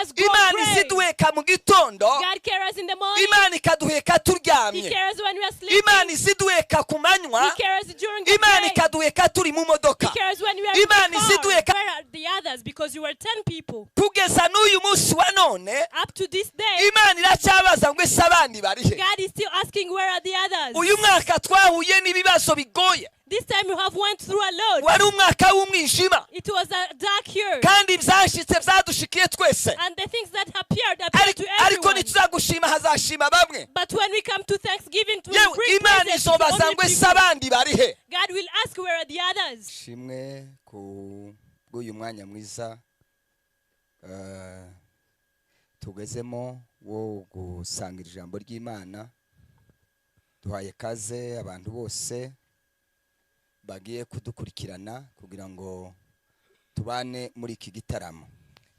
us grow Imana great. iziduheka mu gitondo, God cares us in the morning. Imana ikaduheka He turyamye, cares when we are sleeping. Imana iziduheka ku manywa, He cares during the Imana day. ikaduheka turi mu He modoka. cares when we are in Imana the car. iziduheka Where are the others? Because you were 10 people. kugeza n'uyu munsi wa none. Up to this day, Imana iracyabaza ngo ese abandi barihe. God is still asking, where are the others? Uyu mwaka twahuye n'ibibazo bigoye, This time you have went through a lot. wari umwaka w'umwijima, It was a dark year. kandi ibyashitse byadushikiye twese. And the things that appeared to Ariko everyone. nituzagushima hazashima bamwe. But when we come to Thanksgiving, to Yewe bring Imana presents to izobaza only ngo ese people, abandi barihe. God will ask, where are the others? Shimwe ku bw'uyu mwanya mwiza tugezemo wo gusangira ijambo ry'Imana. Duhaye kaze abantu bose bagiye kudukurikirana kugira ngo tubane muri iki gitaramo.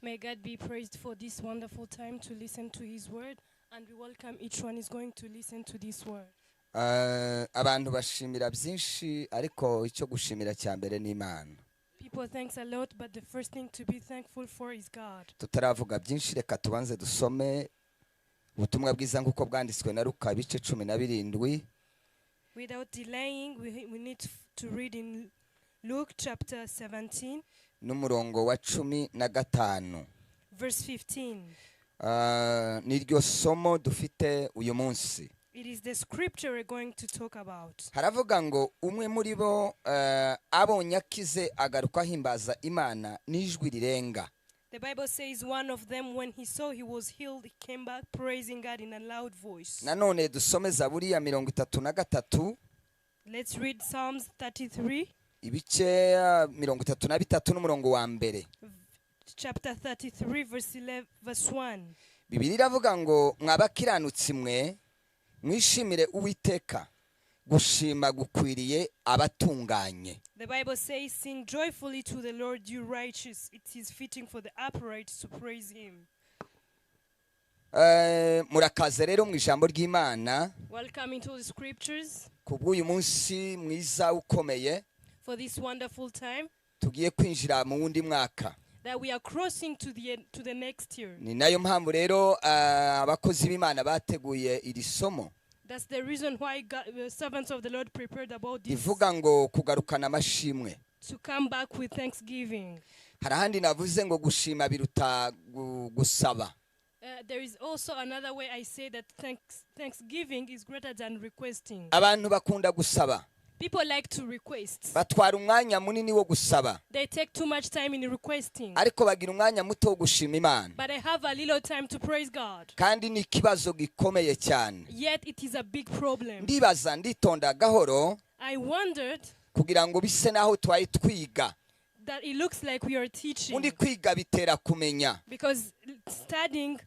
May God be praised for this wonderful time to listen to his word, and we welcome each one is going to listen to this word. Abantu bashimira byinshi, ariko icyo gushimira cya mbere ni Imana. People thanks a lot, but the first thing to be thankful for is God. Tutaravuga byinshi, reka tubanze dusome ubutumwa bwiza nk'uko bwanditswe na Luka ibice 17. Without delaying, we need to read in Luke chapter 17, n'umurongo wa 15. verse 15. Niryo somo dufite uyu munsi. It is the scripture we're going to talk about. Haravuga ngo umwe muri bo abonye akize agaruka ahimbaza Imana n'ijwi rirenga. The Bible says one of them, when he saw he was healed, he came back praising God in a loud voice. Nanone dusome Zaburi ya 33. Let's read Psalms 33. Ibice 33 n'umurongo wa mbere. Chapter 33, verse 1. Bibiliya iravuga ngo mwabakiranutsi mwe mwishimire Uwiteka, gushima gukwiriye abatunganye. The Bible says, sing joyfully to the Lord, you righteous. It is fitting for the upright to praise him. Murakaze rero mu ijambo ry'Imana. Welcome into the scriptures. Kubw'uyu munsi mwiza ukomeye, For this wonderful time tugiye kwinjira mu wundi mwaka. that we are crossing to the next year. Ni nayo mpamvu rero abakozi b'Imana bateguye iri somo. That's the reason why servants of the Lord prepared about this, Ivuga ngo kugarukana amashimwe. to come back with thanksgiving. Harahandi navuze ngo gushima biruta gusaba. There is also another way I say that thanksgiving is greater than requesting. Abantu bakunda gusaba. People like to request. Batwara umwanya munini wo gusaba. They take too much time in requesting. Ariko bagira umwanya muto wo gushima Imana. But I have a little time to praise God. Kandi ni ikibazo gikomeye cyane. Yet it is a big problem. Ndibaza nditonda gahoro I wondered kugira ngo bise naho twaye twiga. that it looks like we are teaching. Undi kwiga bitera kumenya. Because studying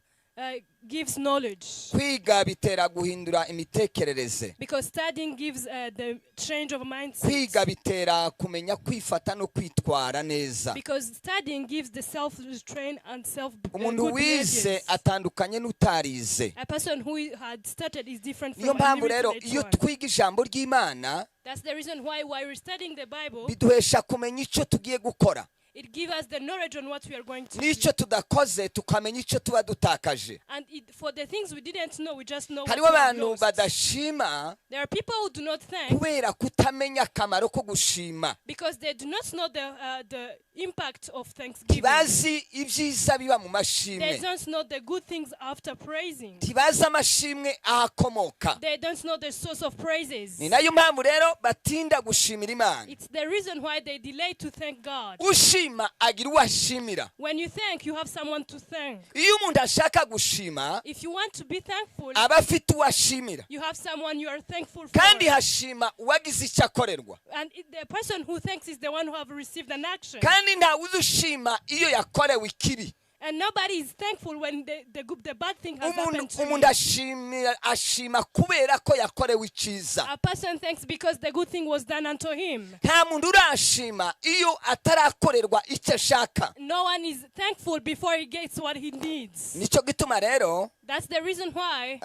gives knowledge. Kwiga bitera guhindura imitekerereze. Because studying gives the change of mindset. Kwiga bitera kumenya kwifata no kwitwara neza. Because studying gives the self-restraint and Umuntu good wize behaviors. atandukanye n'utarize. A person who had started is different Niyo from a mpamvu rero illiterate iyo one. twiga ijambo ry'Imana That's the reason why while we're studying the Bible, biduhesha kumenya icyo tugiye gukora. it gives us the knowledge on what we are going to do. N'icyo tudakoze tukamenya icyo tuba dutakaje. And for the things we didn't know, we just know what Hariho we have abantu lost. badashima There are people who do not thank kubera kutamenya akamaro ko gushima. because they do not know the impact of thanksgiving. Tibazi ibyiza biba mu They mashimwe. don't know the good things after praising. Tibazi amashimwe ahakomoka. They don't know the source of praises. Ni nayo mpamvu rero batinda gushimira Imana. It's the reason why they delay to thank God. Ushima agira uwo ashimira. When you thank, you have someone to thank. Iyo umuntu ashaka gushima If you want to be thankful, aba afite uwo ashimira. you have someone you are thankful for. Kandi hashima uwagize icyo akorerwa. And the person who thanks is the one who have received an action. Kandi ntawe uzushima iyo yakorewe ikibi. And nobody is thankful when the bad thing has happened to Umuntu you. ashima kubera ko yakorewe icyiza. A person thanks because the good thing was done unto him. Nta muntu urashima iyo atarakorerwa icyo ashaka. No one is thankful before he gets what he needs. Nicyo gituma rero That's the reason why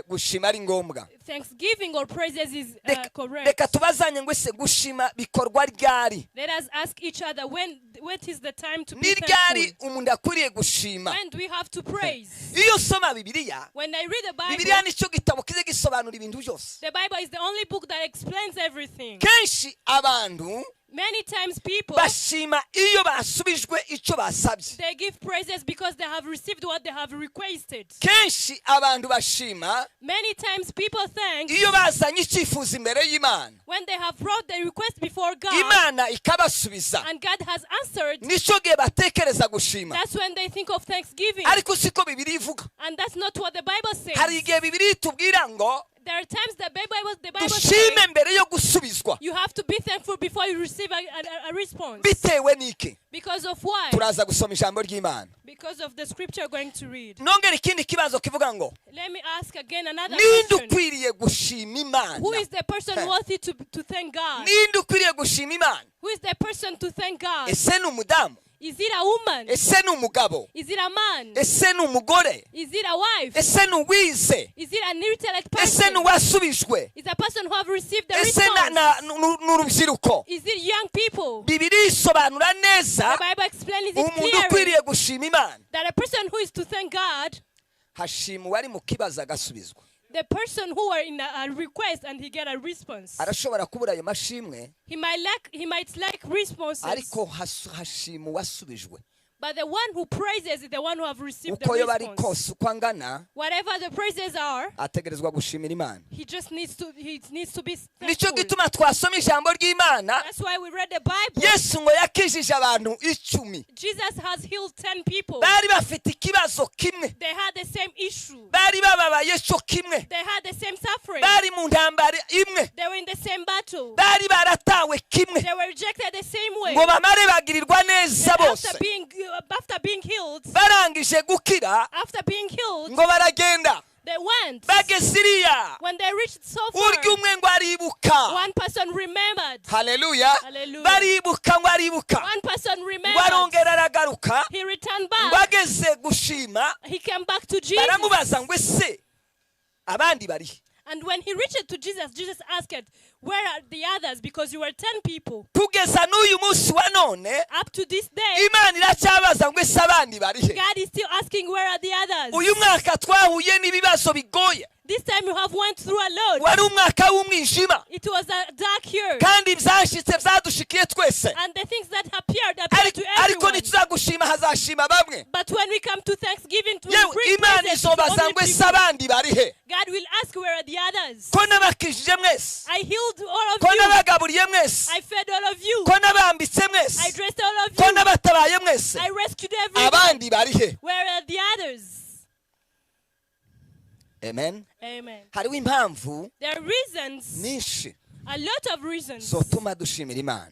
gushima ari ngombwa. thanksgiving or praises is correct. Reka tubazanye ngo ese gushima bikorwa ryari? Let us ask each other, what is the time to be Ni ryari thankful? umuntu dukwiriye gushima When do we have to praise? iyo usoma bibiliya When I read the Bible, bibiliya nicyo gitabo kize gisobanura ibintu byose the Bible is the only book that explains everything. kenshi abantu Many times people, bashima iyo basubijwe icyo basabye they give praises because they have received what they have requested. kenshi abantu bashima Many times people thank iyo bazanye icyifuzo imbere y'Imana when they have brought the request before God Imana ikabasubiza and God has answered. nicyo gihe batekereza gushima That's when they think of thanksgiving. ariko siko bibiliya ivuga And that's not what the Bible says. hari igihe bibiliya itubwira ngo There are times the Bible dushime says mbere yo gusubizwa you have to be thankful before you receive a response. bitewe n'iki Because of why? turaza gusoma ijambo ry'Imana Because of the scripture we're going to read. nongera ikindi kibazo kivuga ngo Let me ask again another ninde question. ukwiriye gushima Imana Who is the person worthy to thank God? ninde ukwiriye gushima Imana Who is the person to thank God? ese ni umudamu Is it a woman? ese ni umugabo Is it a man? ese ni umugore Is it a wife? ese ni uwize Is it an illiterate ese person? ni uwasubijwe Is a person who have received the ese response? ni urubyiruko Is it young people? bibiliya isobanura neza The Bible explains it umuntu clearly ukwiriye gushima Imana that a person who is to thank God, hashima uwari mu kibazo agasubizwa the person who are in a request and he get a response. arashobora kubura ayo mashimwe He might like responses, ariko hashima uwasubijwe but the one who praises is the one who have received the uko yo bari response. kose uko angana Whatever the praises are, ategerezwa gushimira Imana he needs to be nicyo thankful. gituma twasoma ijambo ry'Imana That's why we read the Bible. Yesu ngo yakijije abantu 10 Jesus has healed 10 people. bari bafite ikibazo kimwe They had the same issue. bari bababaye cyo kimwe They had the same suffering. bari mu ntambara imwe They were in the same battle. bari baratawe kimwe They were rejected the same way. ngo bamare bagirirwa neza And bose after being healed, barangije gukira ngo baragenda they went. bageze iriya When they reached so far, urya umwe ngo aribuka one person remembered. haleluya Hallelujah. baribuka ngo aribuka One person ngo remembered. arongera aragaruka He returned ngo back. ageze gushima He came back to Jesus. baramubaza ngo ese abandi barihe And when he reached to Jesus, Jesus asked, "Where are the others?" Because you were 10 people. kugeza n'uyu munsi wa none Up to this day, Imana iracyabaza ngo ese abandi barihe God is still asking, "Where are the others?" uyu mwaka twahuye n'ibibazo bigoye This time you have went through a lot. wari umwaka w'umwijima It was a dark year. kandi ibyashitse byadushikiye twese And the things that appeared to ariko everyone. nituzagushima hazashima bamwe But when we come to Thanksgiving, to yewe bring Imana praises to izobaza only ngo ese people, abandi barihe God will ask, "Where are the others?" ko nabakijije mwese I healed all of ko you. nabagaburiye mwese I fed all of you. ko nabambitse I mwese dressed all of ko you. nabatabaye mwese I rescued everyone. abandi barihe Where are the others? amen Amen. hariho impamvu There are reasons, nyinshi a lot of reasons, zotuma dushimira Imana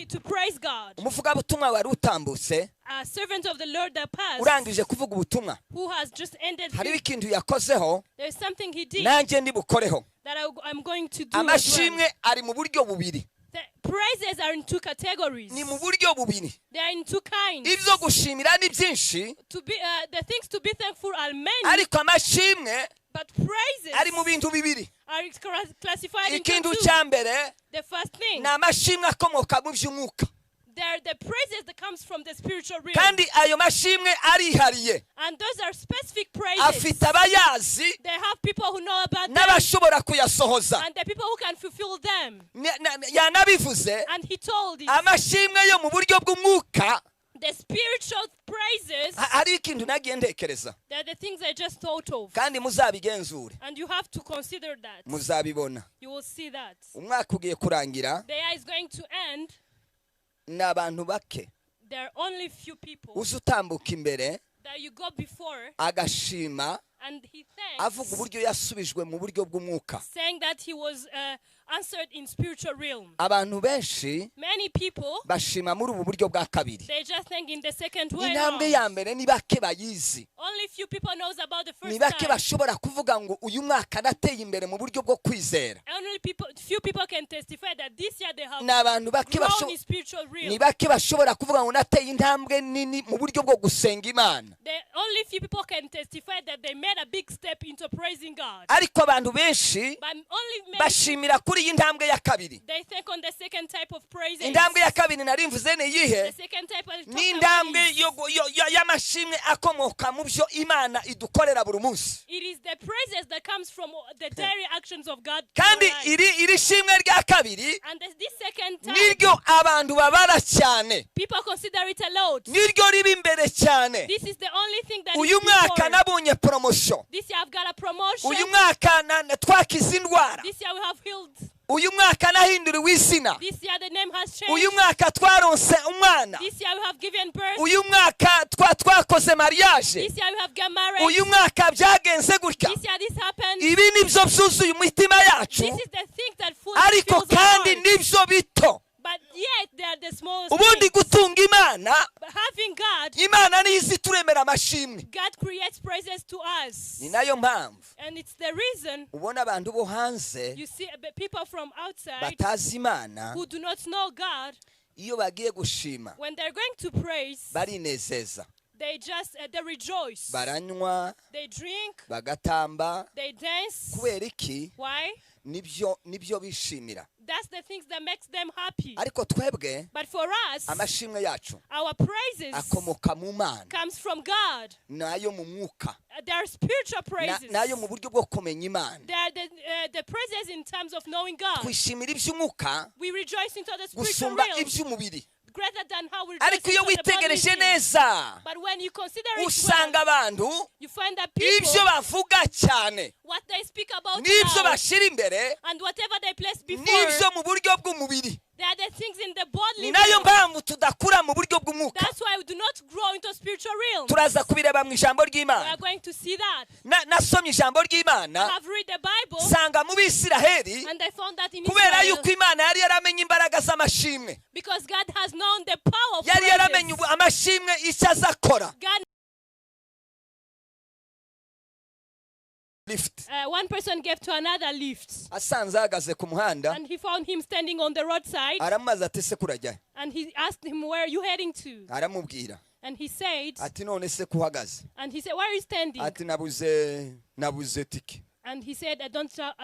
to praise God. umuvugabutumwa wari utambutse A servant of the Lord that passed, urangije kuvuga ubutumwa who has just ended, hariho ikintu yakozeho there's something he did nanjye ndibukoreho that I'm going to do as well. amashimwe ari mu buryo bubiri The praises are in two categories. ni mu buryo bubiri They are in two kinds. ibyo gushimira ni byinshi The things to be thankful are many, ariko amashimwe but praises ari mu bintu bibiri are classified into ikintu two. cya mbere The first thing, ni amashimwe akomoka mu by'umwuka they're the praises that comes from the spiritual realm. kandi ayo mashimwe arihariye And those are specific praises. afite abayazi They have people who know about them n'abashobora kuyasohoza and the people who can fulfill them. yanabivuze And he told it, amashimwe yo mu buryo bw'umwuka the spiritual praises, hariho ikintu nagiye ntekereza they're the things I just thought of. kandi muzabigenzure And you have to consider that. muzabibona You will see that. umwaka ugiye kurangira The year is going to end. ni abantu bake There are only few people uza utambuka imbere that you go before agashima and he avuga thanks, uburyo yasubijwe mu buryo bw'umwuka saying that he was answered in spiritual realm. abantu benshi Many people, bashima muri ubu buryo bwa kabiri they just think in the second way. intambwe ya mbere ni bake bayizi Only few people knows about the ni first bake time. bashobora kuvuga ngo uyu mwaka nateye imbere mu buryo bwo kwizera. Only few people can testify that this year they have Ni abantu bake grown in spiritual ni realm. bake bashobora kuvuga ngo nateye intambwe nini mu buryo bwo gusenga Imana. Only few people can testify that they made a big step into praising God. Ariko abantu benshi But only bashimira kuri iyi ntambwe ya kabiri. they think on the second type of praising. Intambwe ya kabiri nari mvuze ni iyihe? The second type of Ni intambwe y'amashimwe akomoka mu byo Imana idukorera buri munsi. it is the praises that comes from the daily actions of God. Kandi Right. iri shimwe rya kabiri And this second type, niryo abantu babara cyane, people consider it a lot. niryo riba imbere cyane. This is the only thing that Uyu is mwaka before. nabonye promotion. This year I've got a promotion. Uyu mwaka twakize indwara. This year we have healed. Uyu mwaka nahinduriwe izina. This year the name has changed. Uyu mwaka twaronse umwana. This year we have given birth. Uyu mwaka twakoze mariage. This year we have got married. Uyu mwaka byagenze gutya. This year this happened. Ibi nibyo byuzuye umutima yacu, This is the thing that fully ariko fills our kandi heart. nibyo bito. But yet they are the smallest Ubundi things. gutunga Imana, But having God, Imana niyo izi turemera amashimwe. God creates praises to us. Ni nayo mpamvu And it's the reason ubona abantu bo hanze you see people from outside batazi Imana, who do not know God, iyo bagiye gushima when they're going to praise, barinezeza, they just they rejoice. baranywa, They drink, bagatamba. they dance. Kubera iki? Why? Nibyo bishimira. That's the things that makes them happy. Ariko twebwe But for us, amashimwe yacu our praises akomoka mu Mana, comes from God. nayo mu mwuka, They are spiritual praises. nayo mu buryo bwo kumenya Imana. They are the praises in terms of knowing God. Twishimira iby'umwuka We rejoice into the spiritual gusumba realm iby'umubiri. greater than how we rejoice Ariko iyo into the bodily witegereje things. neza, But when you consider it usanga well, abantu you find that people, ibyo bavuga cyane what they speak about n'ibyo now, bashyira imbere and whatever they place before, n'ibyo mu buryo bw'umubiri. they are the things in the bodily Ni nayo realm. mpamvu tudakura mu buryo bw'umwuka. That's why we do not grow into spiritual realm. Turaza kubireba mu ijambo We are ry'Imana. going to see that. Nasomye ijambo ry'Imana, I have read the Bible, nsanga mu Bisiraheli, and I found that in kubera Israel, yuko Imana yari yaramenye imbaraga z'amashimwe, because God has known the power of yari yaramenye praises. amashimwe icyo azakora. God, Lift one person gave to another lift, asanze ahagaze ku muhanda, and he found him standing on the roadside, aramubaza ati se kurajya? and he asked him, "Where are you heading to?" Aramubwira And he said, ati none se kuhagaze? "Why are you standing?" Ati nabuze tike. And he said, I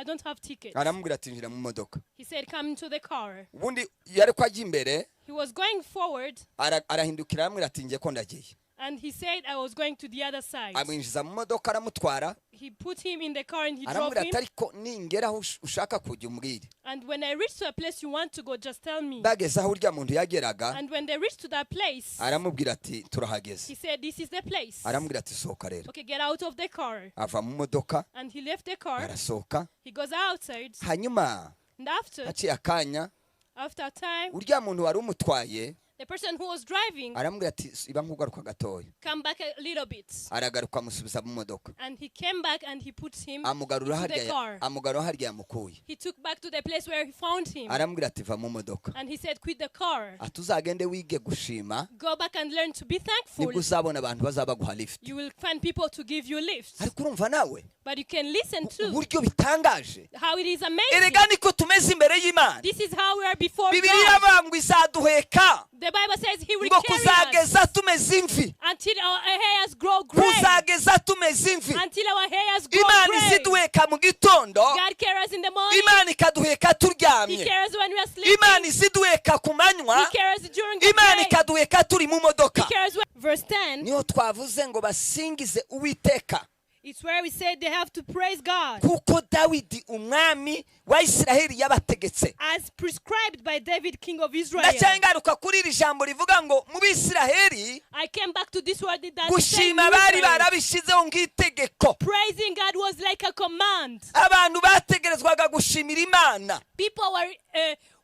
don't have tickets." Aramubwira ati njira mu modoka. He said, "Come into the car." Ubundi yari ko ajya imbere, He was going forward, arahindukira aramubwira ati ngiye ko ndagiye. and he said, "I was going to the other side." Amwinjiza mu modoka aramutwara, He put him in the car and he drove aramubwira him. ati ariko ningera aho ushaka kujya umbwire. And when I reached to a place you want to go, just tell me. Bageze aho urya muntu yageraga, And when they reached to that place, aramubwira ati he turahageze. said, "This is the place." Aramubwira ati sohoka rero. Okay, get out of the car. Ava mu modoka, And he left the car. arasohoka. He goes outside. Hanyuma And after haciye akanya, a time, urya muntu wari umutwaye the person who was driving aramubwira ati iba nk'ugaruka gatoya. come back a little bit. Aragaruka amusubiza mu modoka, And he came back and he put him amugarura into the car. harya yamukuye. He took back to the place where he found him. Aramubwira ati va mu modoka, And he said, "Quit the car. ati uzagende wige gushima, Go back and learn to be thankful. nibwo uzabona abantu bazaba baguha lift. You will find people to give you lifts." Ariko urumva nawe But you can listen to uburyo bitangaje. how it is amazing. Erega niko tumeze imbere y'Imana. This is how we are before Bibiliya God. ivuga ngo izaduheka, The Bible says He will ngo carry us kuzageza tumeze imvi, until our hairs grow gray. kuzageza tumeze imvi. Until our hairs grow Imana gray. iziduheka mu gitondo, God carries us in the morning. Imana ikaduheka He turyamye, carries us when we are sleeping. Imana iziduheka ku manywa, He carries us during the Imana day. ikaduheka turi mu He modoka. carries us. Verse 10, Niyo twavuze ngo basingize Uwiteka, it's where we said they have to praise God kuko Dawidi umwami wa Isiraheli yabategetse. as prescribed by David, king of Israel. Ndacyangaruka kuri iri jambo rivuga ngo mu Bisiraheli I came back to this word that said gushima bari Israel. barabishizeho nk'itegeko. Praising God was like a command. Abantu bategerezwaga gushimira Imana. People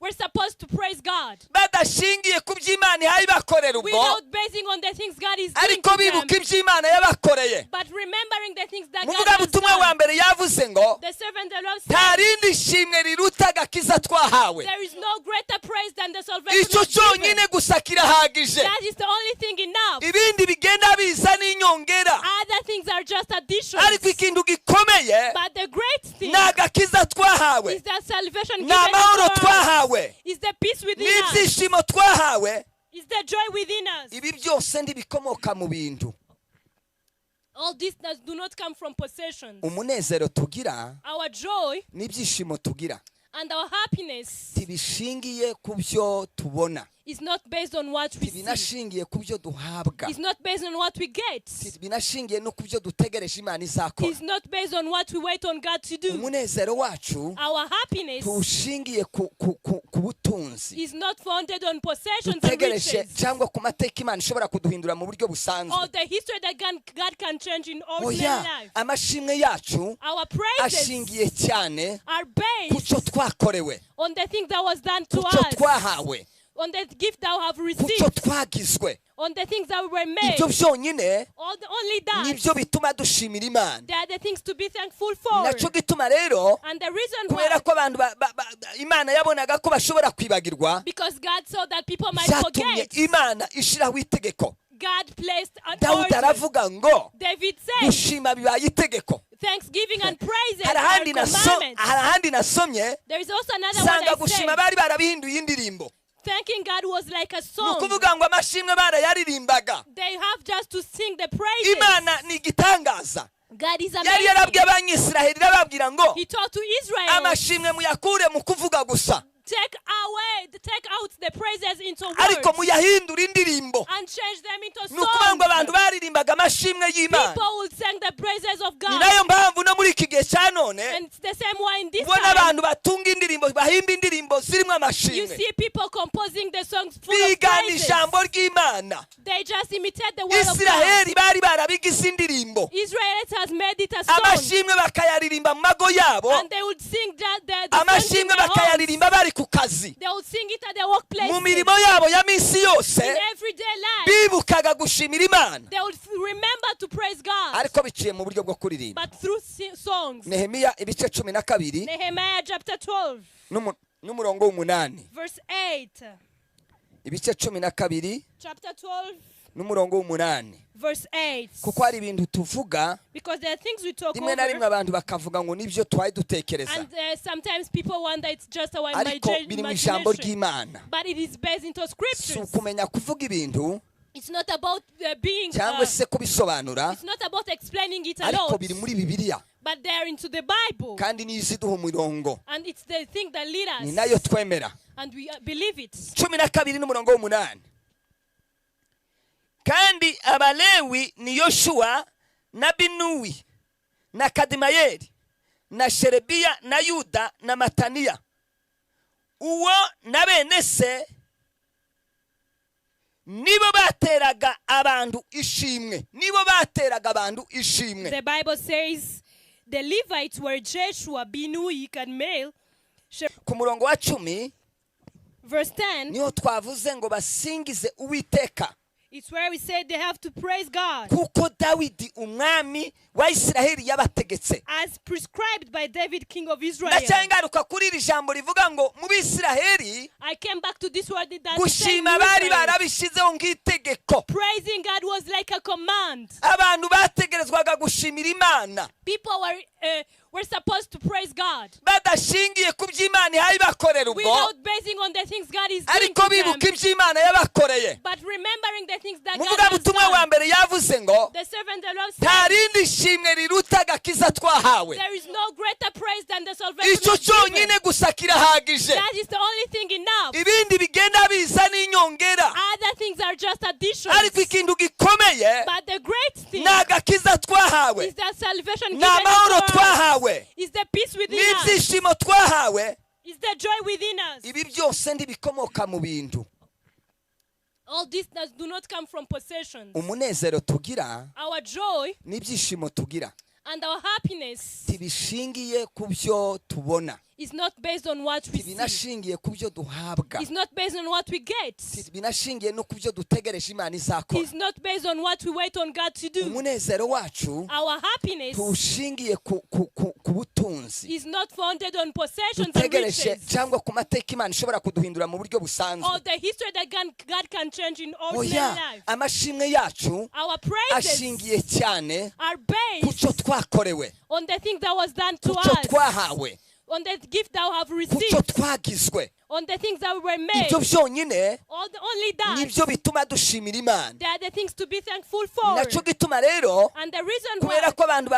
we're supposed to praise God badashingiye ku by'Imana yayibakorera ubwo without basing on the things God is doing ariko to them, bibuka iby'Imana yabakoreye. but remembering the things that God Muvuga has butumwa wa done. mbere yavuze ngo The servant of the Lord nta said, rindi shimwe riruta agakiza twahawe. there is no greater praise than the salvation Icyo of Jesus. cyonyine gusa kirahagije. That is the only thing enough. Ibindi bigenda biza n'inyongera. Other things are just additions. Ariko ikintu gikomeye But the great thing ni agakiza twahawe, is that salvation ni given amahoro to us, twahawe, is the peace within ni us, ibyishimo twahawe. is the joy within us. Ibi byose ntibikomoka mu bintu. All these do not come from possessions. Umunezero tugira Our joy n'ibyishimo tugira and our happiness tibishingiye ku byo tubona, is not based on what we see. tibinashingiye ku byo duhabwa, It's not based on what we get. tibinashingiye no ku byo dutegereje Imana izakora. It's not based on what we wait on God to do. Umunezero wacu Our happiness tuwushingiye ku butunzi is not founded on possessions and dutegereje riches cyangwa ku mateka Imana ishobora kuduhindura mu buryo or busanzwe. the history that God can change in ordinary Oya, life. amashimwe yacu Our praises ashingiye cyane are ku based cyo twakorewe, on the thing that was done to ku cyo us, twahawe, on the gift that we have ku cyo received, twagizwe. on the things that were made. Ibyo byonyine Only that, nibyo bituma dushimira Imana. they are the things to be thankful for. Nacyo gituma rero And the reason kubera why, ko abantu Imana yabonaga ko bashobora kwibagirwa, because God saw that people might byatumye forget, Imana ishiraho itegeko. God placed an Dawudi order. aravuga ngo David said, gushima bibaye itegeko. thanksgiving and praises Hari are ahandi commandments. nasomye There is also another one sanga that gushima said, bari barabihinduye indirimbo. thanking God was like a Ni song. ukuvuga ngo amashimwe barayaririmbaga. They have just to sing the praises. Imana ni igitangaza. God is Yari amazing. yarabwiye abanyisiraheli irababwira ngo He taught to Israel, amashimwe muyakure mu kuvuga gusa, take out the praises into ariko words muyahindure indirimbo. and change them into Ni ukuvuga ngo abantu songs. baririmbaga amashimwe y'Imana. People will sing the praises of Ni God. nayo mpamvu no muri iki gihe cya none And it's the same way in this ubona time. abantu batunga indirimbo, bahimba indirimbo zirimo You amashimwe, see people composing the songs full of bigana praises. ijambo ry'Imana. They just imitate the word of God. Isiraheli bari barabigize indirimbo, Israelites has made it a song. amashimwe bakayaririmba mu mago yabo, And they would sing the songs in amashimwe their homes. bakayaririmba bari ku kazi, They would sing it at their workplace. mu mirimo yabo ya minsi yose In everyday life. bibukaga gushimira Imana, They would remember to praise God. ariko biciye mu buryo bwo kuririmba. But through songs. Nehemiya ibice 12 Nehemiah chapter 12, n'umurongo w'8, verse 8. ibice 12 Chapter 12, n'umurongo w'8. verse 8. Kuko hari ibintu tuvuga Because there are things we talk rimwe na rimwe over, abantu bakavuga ngo nibyo twari dutekereza, and sometimes people wonder it's just our ariko biri mu ijambo imagination. ry'Imana. But it is based into Si scriptures. ukumenya kuvuga ibintu It's not about being, cyangwa se kubisobanura, it's not about explaining it ariko alone, biri muri Bibiliya but they're into the Bible. kandi niyo iziduha umurongo, And it's the thing that lead ni us, nayo twemera. and we believe it. 12 n'umurongo w'8. Kandi abalewi ni Yoshuwa na Binuwi na Kadimayeli na Sherebiya na Yuda na Mataniya, uwo na bene se nibo bateraga abantu ishimwe, nibo bateraga abantu ishimwe. The Bible says the Levites were Jeshua, Binui, Kadmiel. Ku murongo wa 10 Verse 10, niho twavuze ngo basingize Uwiteka, it's where we said they have to praise God kuko Dawidi umwami wa Isiraheli yabategetse. as prescribed by David, king of Israel. Ndacyangaruka kuri iri jambo rivuga ngo mu Bisiraheli I came back to this word that gushima bari barabishizeho nk'itegeko. praising God was like a command. Abantu bategerezwaga gushimira Imana People were supposed to praise God badashingiye ku by'Imana yayibakorera ubwo, without basing on the things God is doing ariko to them, bibuka iby'Imana yabakoreye. but remembering the things that God Muvuga has butumwa wa done. mbere yavuze ngo The servant of the Lord nta said, rindi shimwe riruta agakiza twahawe. there is no greater praise than the salvation Icyo of Jesus. cyonyine gusa kirahagije. That is the only thing enough. Ibindi bigenda biza n'inyongera, Other things are just additions. ariko ikintu gikomeye But the great thing ni agakiza twahawe, is that salvation ni given amahoro to us, twahawe, is the peace within ni us, ibyishimo twahawe. is the joy within us. Ibi byose ntibikomoka mu bintu. All these do not come from possessions. Umunezero tugira Our joy n'ibyishimo tugira and our happiness tibishingiye ku byo tubona, is not based on what we see. binashingiye ku byo duhabwa, It's not based on what we get. binashingiye no ku byo dutegereje Imana izakora. It's not based on what we wait on God to do. Umunezero wacu Our happiness tushingiye ku butunzi is not founded on possessions and dutegereje riches, cyangwa ku mateka Imana ishobora kuduhindura mu buryo or busanzwe. the history that God can change in ordinary Oya, life. amashimwe yacu Our praises ashingiye cyane are ku based cyo twakorewe, on the thing that was done to ku cyo us, twahawe, on the gift that we have ku cyo received, twagizwe. on the things that were made. Ibyo byonyine Only that, nibyo bituma dushimira Imana. they are the things to be thankful for. Nacyo gituma rero, And the reason kubera why, ko abantu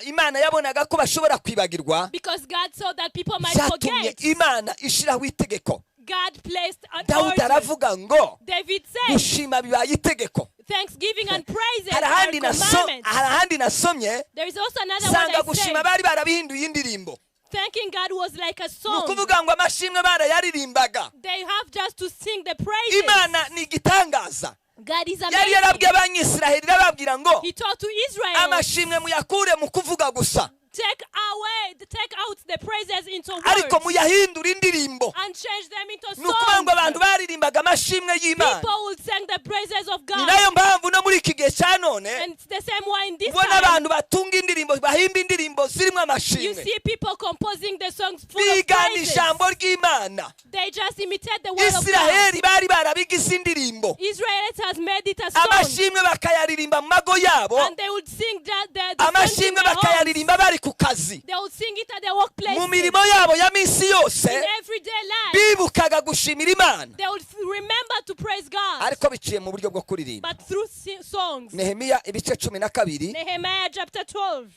Imana yabonaga ko bashobora kwibagirwa, because God saw that people might byatumye forget, Imana ishiraho itegeko. God placed an Dawudi order. aravuga ngo David said, gushima bibaye itegeko. thanksgiving and praises Hari are ahandi commandments. nasomye There is also another one sanga that gushima says, bari barabihinduye indirimbo. thanking God was like a Ni song. ukuvuga ngo amashimwe barayaririmbaga. They have just to sing the praises. Imana ni igitangaza. God is Yari amazing. yarabwiye abanyisiraheli irababwira ngo He taught to Israel, amashimwe muyakure mu kuvuga gusa, take out the praises into ariko words muyahindure indirimbo. and change them into Ni ukuvuga ngo abantu songs. baririmbaga amashimwe y'Imana. People will sing the praises of Ni God. nayo mpamvu no muri iki gihe cya none And it's the same way in this ubona time. abantu batunga indirimbo, bahimba indirimbo zirimo You amashimwe, see people composing the songs full of bigana praises. ijambo ry'Imana. They just imitate the word of God. Isiraheli bari barabigize indirimbo, Israelites has made it a song. amashimwe bakayaririmba mu mago yabo, And they would sing the songs in amashimwe their homes. bakayaririmba bari ku kazi, They would sing it at their workplace. mu mirimo yabo ya minsi yose In everyday life. bibukaga gushimira Imana, They would remember to praise God. ariko biciye mu buryo bwo kuririmba. But through songs. Nehemiya ibice 12 Nehemiah chapter 12,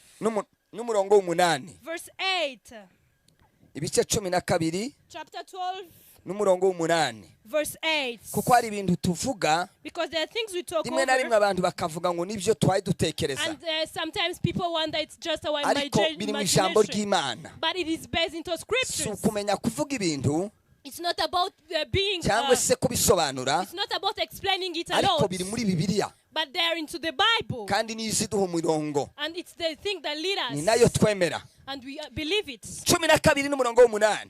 n'umurongo w'8, verse 8. ibice 12 Chapter 12, n'umurongo w'8. verse 8. Kuko hari ibintu tuvuga Because there are things we talk rimwe na rimwe over. abantu bakavuga ngo nibyo twari dutekereza, And sometimes people wonder it's just our ariko biri mu ijambo imagination. ry'Imana. But it is based into Si scriptures. ukumenya kuvuga ibintu It's not about being, cyangwa se kubisobanura, it's not about explaining it ariko alone. biri muri Bibiliya, But they're into the Bible. kandi niyo iziduha umurongo, And it's the thing that lead ni us. nayo twemera. And we believe it. 12 n'umurongo w'8.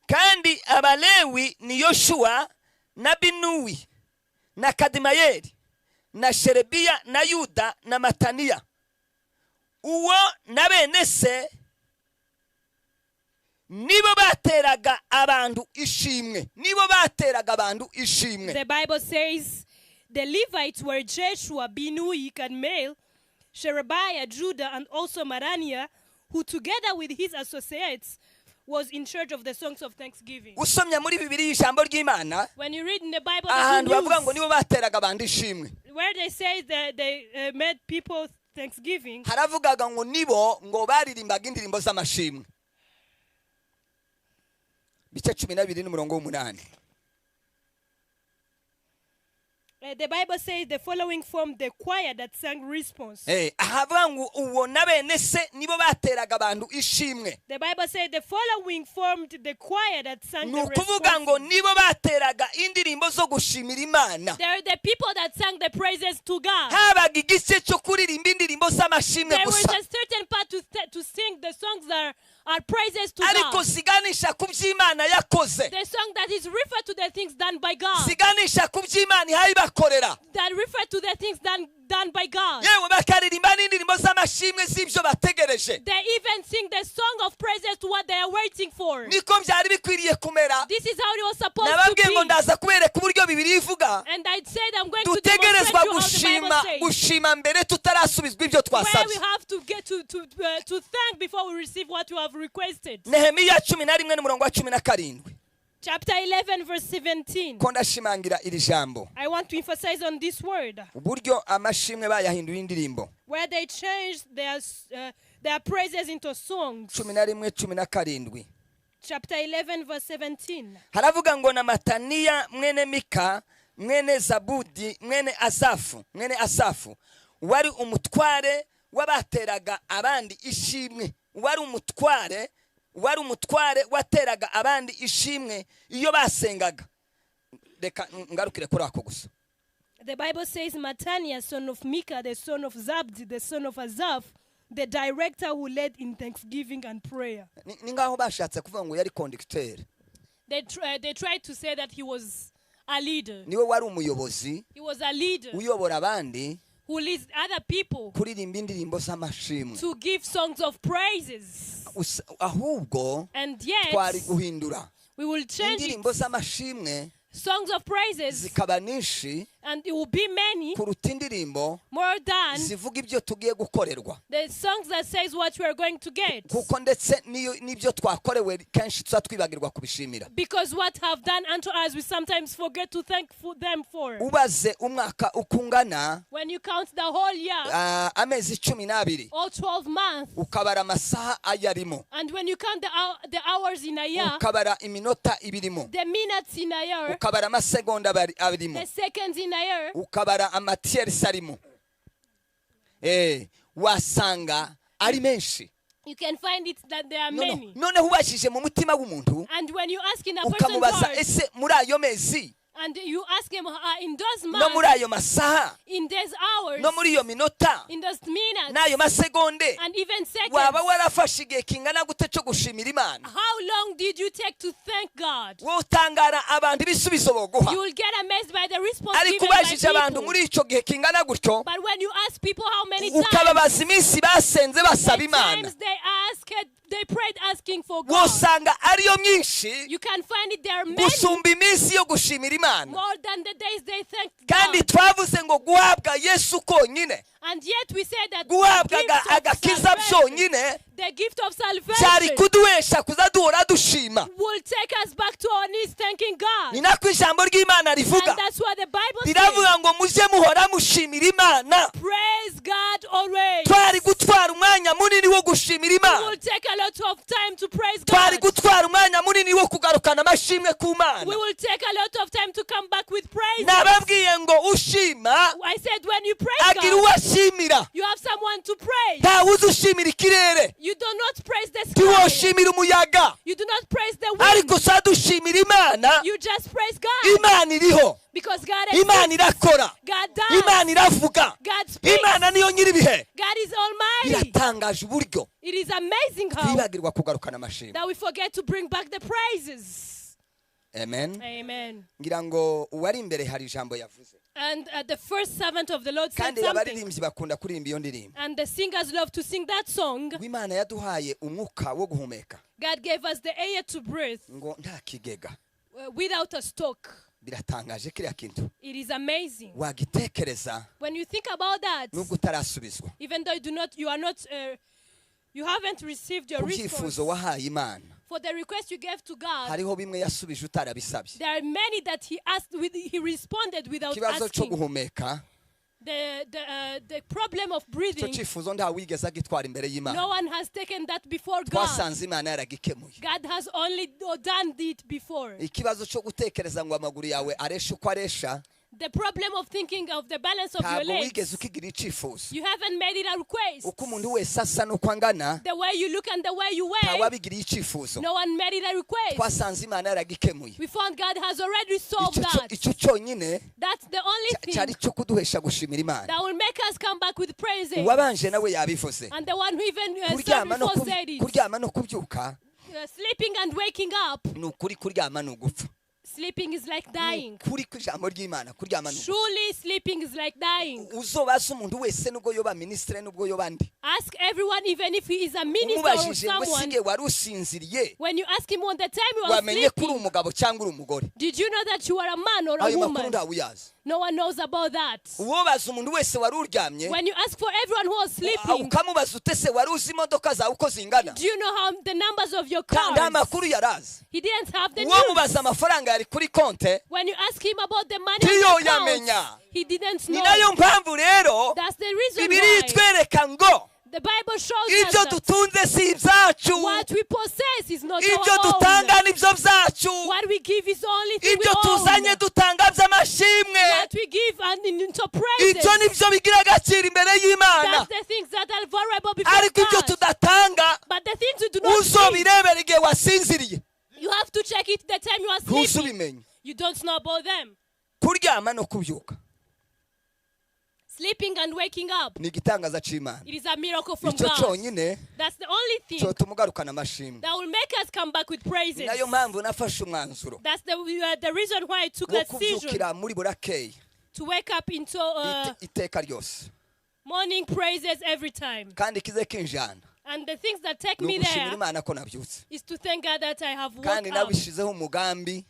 Kandi abalewi ni Yoshua na Binuwi na Kadimayeli na Sherebiya na Yuda na Mataniya, uwo na bene se nibo bateraga abantu ishimwe, nibo bateraga abantu ishimwe. The Bible says the Levites were Jeshua, Binui, Kadmiel, Sherebiah, Judah, and also Marania, who together with his associates was in charge of the songs of thanksgiving. Usomya muri Bibiliya ijambo ry'Imana, When you read in the Bible, ahantu the bavuga good ngo news, nibo bateraga abantu ishimwe, where they say that they made people thanksgiving, haravugaga ngo nibo ngo baririmbaga indirimbo z'amashimwe. Bice 12 n'umurongo w'8. the Bible says the following formed the choir that sang response. Ahavuga ngo uwo na bene se nibo bateraga abantu ishimwe. The Bible says the following formed the choir that sang Ni the ukuvuga ngo response. nibo bateraga indirimbo zo gushimira Imana. They are the people that sang the praises to God. Habaga igice cyo kuririmba indirimbo z'amashimwe There was gusa, a certain part to sing the songs that are praises to ariko God. ziganisha ku by'Imana yakoze, The song that is referred to the things done by God. ziganisha ku by'Imana ihaye bakorera, That refer to the things done by God. yewe bakaririmba n'indirimbo z'amashimwe z'ibyo bategereje. They even sing the song of praises to what they are waiting for. Niko byari bikwiriye kumera. This is how it was supposed to Nababwiye ngo be. ndaza kubereka uburyo Bibiliya ivuga And I said I'm going to dutegerezwa demonstrate you how the Bible says. gushima mbere tutarasubizwa ibyo Where we twasabye. have to get to thank before we receive what you have requested. Nehemiya 11 n'umurongo wa 17. Chapter 11 verse 17. Ko ndashimangira iri jambo, I want to emphasize on this word. uburyo amashimwe bayahinduye indirimbo. Where they changed their praises into songs. 11:17. Chapter 11 verse 17. Haravuga ngo na Mataniya mwene Mika mwene Zabudi mwene Asafu wari umutware wabateraga abandi ishimwe, wari umutware wateraga abandi ishimwe iyo basengaga. Reka ngarukire kuri ako gusa. The Bible says Mataniah, son of Micah, the son of Zabdi, the son of Asaph, the director who led in thanksgiving and prayer. Ni ngaho bashatse kuvuga ngo yari conducteur. They tried to say that he was a leader. Niwe wari umuyobozi. He was a leader Uyobora abandi. who leads other people Kuririmba indirimbo z'amashimwe. to give songs of praises. Ahubwo And yet, twari guhindura. we will change it. Indirimbo z'amashimwe Songs of praises, zikaba nishi and it will be many, kuruta indirimbo more than zivuga ibyo tugiye gukorerwa. the songs that says what we are going to get. Kuko ndetse n'ibyo twakorewe kenshi tuza twibagirwa kubishimira. Because what have done unto us, we sometimes forget to thank them for. Ubaze umwaka ukungana When you count the whole year, amezi 12 all 12 months, ukabara amasaha ayarimo, and when you count the hours in a year, ukabara iminota ibirimo, the minutes in a year, ukabara amasegonda abirimo, the seconds in a year, ukabara amatiyerisi arimo, wasanga ari menshi. you can find it that there are many. Noneho ubashije mu mutima w'umuntu And when you ask in a person's ukamubaza heart, ese muri ayo mezi and you ask him in those no muri months, ayo masaha in those hours, no muri iyo minota in those minutes, n'ayo masegonde and even seconds, waba warafashe igihe kingana gute cyo gushimira Imana? how long did you take to thank God? Wowe utangara abantu ibisubizo boguha, You will get amazed by the response ariko given by ubajije abantu people. muri icyo gihe kingana gutyo But when you ask people how many times, ukababaza iminsi basenze basaba the Imana, times they prayed asking for God, wosanga ariyo myinshi you can find it there are many gusumba iminsi yo gushimira Imana. more than the days they thanked Kandi God. twavuze ngo guhabwa Yesu konyine, And yet we say that guhabwa the gift of agakiza salvation, byonyine the gift of cyari salvation kuduhesha kuza duhora dushima. will take us back to our knees thanking God. Ni nako ijambo ry'Imana rivuga. And that's what the Bible says. Riravuga ngo mujye muhora mushimira Imana. Praise God always. Twari gutwara umwanya munini wo gushimira We Imana. will take a lot of time to praise Twari God. gutwara umwanya munini wo kugarukana amashimwe ku Mana. We will take a lot of time to come back with praise. Nababwiye ngo ushima I said when you praise agira God, uwashimira. you have someone to praise. Ntawe uzi ushimira ikirere, You do not praise the sky. ntiwoshimira umuyaga, You do not praise the wind. ariko sa dushimira Imana. You just praise God. Imana iriho, Because God Imana exists. irakora, God does. Imana iravuga, God speaks. Imana niyo nyiribihe. God is almighty. Biratangaje uburyo It is amazing how twibagirwa kugarukana amashimwe. that we forget to bring back the praises. Amen. Amen. Ngira ngo uwari imbere hari ijambo yavuze, And the first servant of the Lord said kandi something. abaririmbyi bakunda kuririmba iyo ndirimbo. And the singers love to sing that song. Imana yaduhaye umwuka wo guhumeka God gave us the air to breathe ngo nta kigega. without a stock. Biratangaje kiriya kintu, It is amazing. wagitekereza When you think about that, nubwo utarasubizwa even though you haven't received your ku response byifuzo wahaye Imana. for the request you gave to God, Hariho bimwe yasubije utarabisabye. there are many that he responded without Ikibazo cyo asking. guhumeka, The problem of icyo breathing, cyifuzo nta wigeze agitwara imbere no y'Imana. one has taken that before God. Twasanze Imana yaragikemuye. God has only done it before. Ikibazo cyo gutekereza ngo amaguru yawe aresha uko aresha, The problem of thinking of the balance of your ntabwo wigeze legs, ukigira icyifuzo. you haven't made it a request. Uko umuntu wese asa n'uko angana, The way you look and the way you wear, ntawabigiriye icyifuzo. no one made it a request. Twasanze Imana yaragikemuye. We found God has already solved that. Icyo cyonyine That's the only cyari thing cyo kuduhesha gushimira Imana. that will make us come back with praises. Uwabanje nawe yabivuze. And the one who even said Kuryama said it. kuryama no kubyuka Sleeping and waking up. ni ukuri, kuryama ni ugupfa. Sleeping is like dying. Kuri kw'ijambo ry'Imana kuryama ni ugupfa. Truly, sleeping is like dying. Uzobaza umuntu wese nubwo yoba ministre nubwo yoba ndi, Ask everyone, even if he is a minister or umubajije ngo someone, sige wari usinziriye, when you ask him on the time you are wamenye kuri sleeping, umugabo cyangwa uri umugore. did you know that you are a man or a Ayo makuru woman? ntawuyazi. No one knows about that. Uwobaza umuntu wese wari uryamye, When you ask for everyone who was sleeping, ukamubaza utese wari uzi imodoka zawe uko zingana, do you know how the numbers of your nta cars? makuru yarazi. He didn't have the Uwo news. mubaza amafaranga yari kuri konte, When you ask him about the money ntiyo in the yamenya. accounts, he didn't Ni know. nayo mpamvu rero That's the reason Bibiri why itwereka ngo the Bible shows us ibyo that dutunze si ibyacu, what we possess is not ibyo our dutanga own. nibyo byacu, What we give is the only thing we ibyo tuzanye own. dutanga by'amashimwe, What we give and into praises, ibyo nibyo bigira agaciro imbere y'Imana. that's the things that are vulnerable before Ariko ibyo God. tudatanga But the things you do not give, uzobirebera igihe wasinziriye, you have to check it the time you are sleeping. ntuzubimenye. You don't know about them. Kuryama no kubyuka sleeping and waking up. ni igitangaza cy'Imana. It is a miracle from Icyo God. cyonyine That's the only thing cyo tumugarukana amashimwe. that will make us come back with praises. Nayo mpamvu nafashe umwanzuro That's the reason why I took wo that decision kubyukira muri burakeye to wake up into iteka ryose, morning praises every time. kandi kize kinjana And the things that take ni me ugushimira there Imana ko nabyutse, is to thank God that I have kandi woke up. nabishizeho umugambi,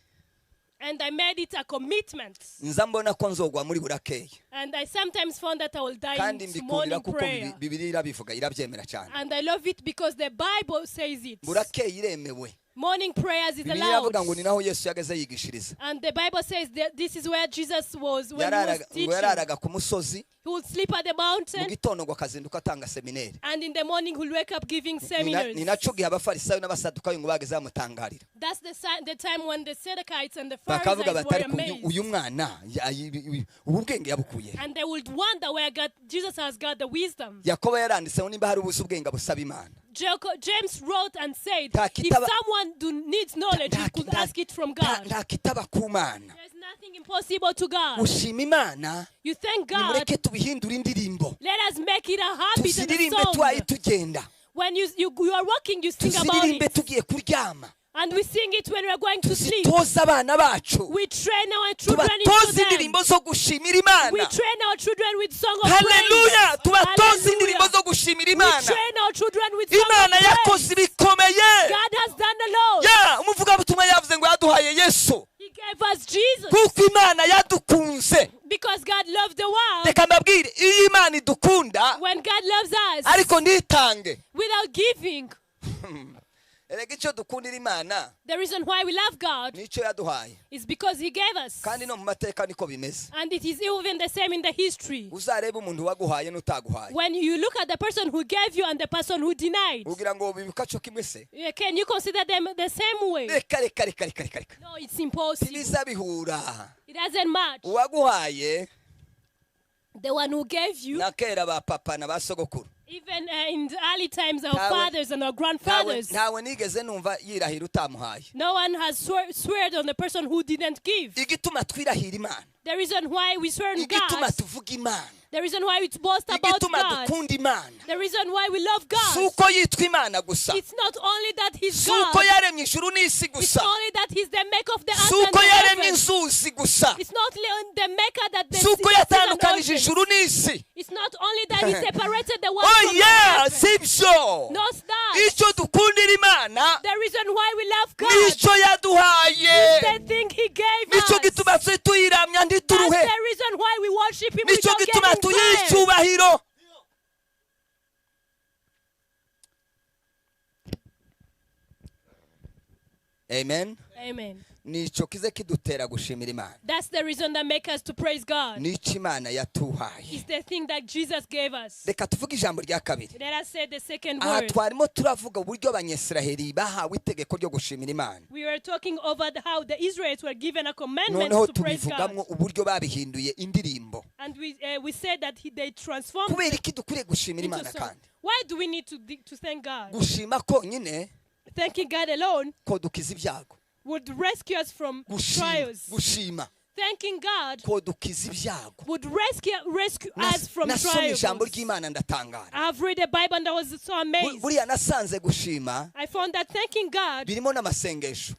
And I made it a commitment. nza mbona ko nzogwa muri burakeye, And I sometimes found that I will die kandi in mbikundira morning kuko prayer. Bibiliya irabivuga, irabyemera cyane. And I love it because the Bible says it. Burakeye iremewe. Morning prayers is Bibiliya allowed. iravuga ngo ni naho Yesu yageze yigishiriza. And the Bible says that this is where Jesus was when he was teaching. yararaga ku musozi, He would sleep at the mu mountain, gitondo ngo akazinduka atanga seminari. and in the morning he'll wake up giving seminars. Ni naco gihe abafarisayo n'abasadukayo ngo bageze bamutangarira, That's the time when the Sadducees and the bakavuga Pharisees bati were ariko amazed. uyu mwana ubu bwenge yabukuye. And they would wonder where Jesus has got the wisdom. Yakobo yaranditseho nimba hari ubuze ubwenge busaba Imana. James wrote and said, Nta if kitaba- someone needs knowledge, he could ask it from God. nta kitaba ku Mana. There's nothing impossible to God. Gushima Imana You thank God. nimureke tubihindure indirimbo, Let us make it a habit and a tuziririmbe twaye song. tugenda, When you are walking, you sing about tuziririmbe it. tugiye kuryama, And we sing it when we are going to sleep. tuzitoze abana bacu, We train our children tubatoze into them. indirimbo zo gushimira Imana. We train our children with song of Haleluya, praise. tubatoze indirimbo Hallelujah. zo gushimira We Imana. train our children with song Imana of praise. yakoze ibikomeye. God has done the Lord. Ya umuvugabutumwa yavuze ngo yaduhaye Yesu He gave us Jesus kuko Imana yadukunze. because God loved the world. Reka mbabwire, iyo Imana idukunda When God loves us ariko ntitange, without giving, erega icyo dukundira Imana the reason why we love God nicyo yaduhaye, is because He gave us. kandi no mu mateka niko bimeze. And it is even the same in the history. Uzarebe umuntu waguhaye n'utaguhaye, When you look at the person who gave you and the person who denied, ugira ngo bibuka cyo kimwe se? can you consider them the same way? Reka reka reka reka reka reka, No, it's impossible. ntibiza bihura. It doesn't match. Uwaguhaye The one who gave you, na kera ba papa na ba sogokuru, even in the early times, our Ntawe- fathers and our grandfathers, ntawe nigeze numva yirahira utamuhaye. no one has sweared on the person who didn't give. Igituma twirahira Imana, The reason why we swear on igituma God, tuvuga Imana, the reason why we boast about igituma God, dukunda Imana, the reason why we love si God, uko yitwa Imana gusa, it's not only that He's si God, uko yaremye ijuru n'isi it's gusa, only that He's the maker of the si earth and uko the yaremye heavens. inzuzi gusa, It's not only the maker that the si uko seas and yatandukanije oceans. ijuru n'isi. It's not only that He separated the world Oh from yeah, the si heavens. byo. Not that. Icyo dukundira Imana The reason why we love God nicyo yaduhaye, is the thing He gave nicyo us. gituma twe tuyiramya That's ntituruhe, the reason why we worship Him nicyo without gituma getting tuyiha tired. icyubahiro. Amen. Amen. Nicyo kize kidutera gushimira Imana, That's the reason that makes us to praise God. nicyo Imana yatuhaye. It's the thing that Jesus gave us. Reka tuvuge ijambo rya kabiri. Let us say the second Aha word. twarimo turavuga uburyo abanyesiraheli bahawe itegeko ryo gushimira Imana, We were talking over how the Israelites were given a commandment noneho to praise God. tubivugamwo uburyo babihinduye indirimbo. And we said that they transformed Kubera it iki dukwiriye gushimira into Imana song. kandi? Why do we need to thank God? Gushima konyine Thanking God alone ko dukiza ibyago. would rescue us from trials. Gushima Thanking God ko dukiza ibyago. would rescue us from Nasomye trials. ijambo ry'Imana ndatangara. I have read the Bible and I was so amazed. Buriya nasanze gushima I found that thanking God, birimo n'amasengesho,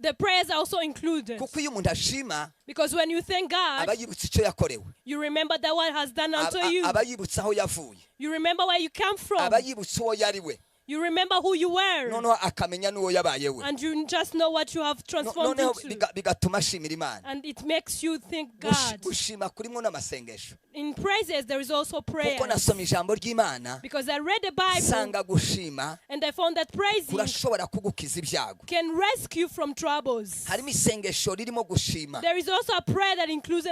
the prayers are also included. kuko iyo umuntu ashima Because when you thank God, aba yibutse icyo yakorewe, you remember that what has done unto you. aba yibutse aho yavuye, You remember where you come from. aba yibutse uwo yari we, You remember who you were. noneho akamenya n'uwo yabaye we, And you just know what you have transformed noneho into. bigatuma ashimira Imana. And it makes you thank God. Gushima kurimo n'amasengesho, In praises, there is also prayer. kuko nasomye ijambo ry'Imana Because I read the Bible nsanga gushima and I found that praising kurashobora kugukiza ibyago. can rescue from troubles. Harimo isengesho ririmo gushima. There is also a prayer that includes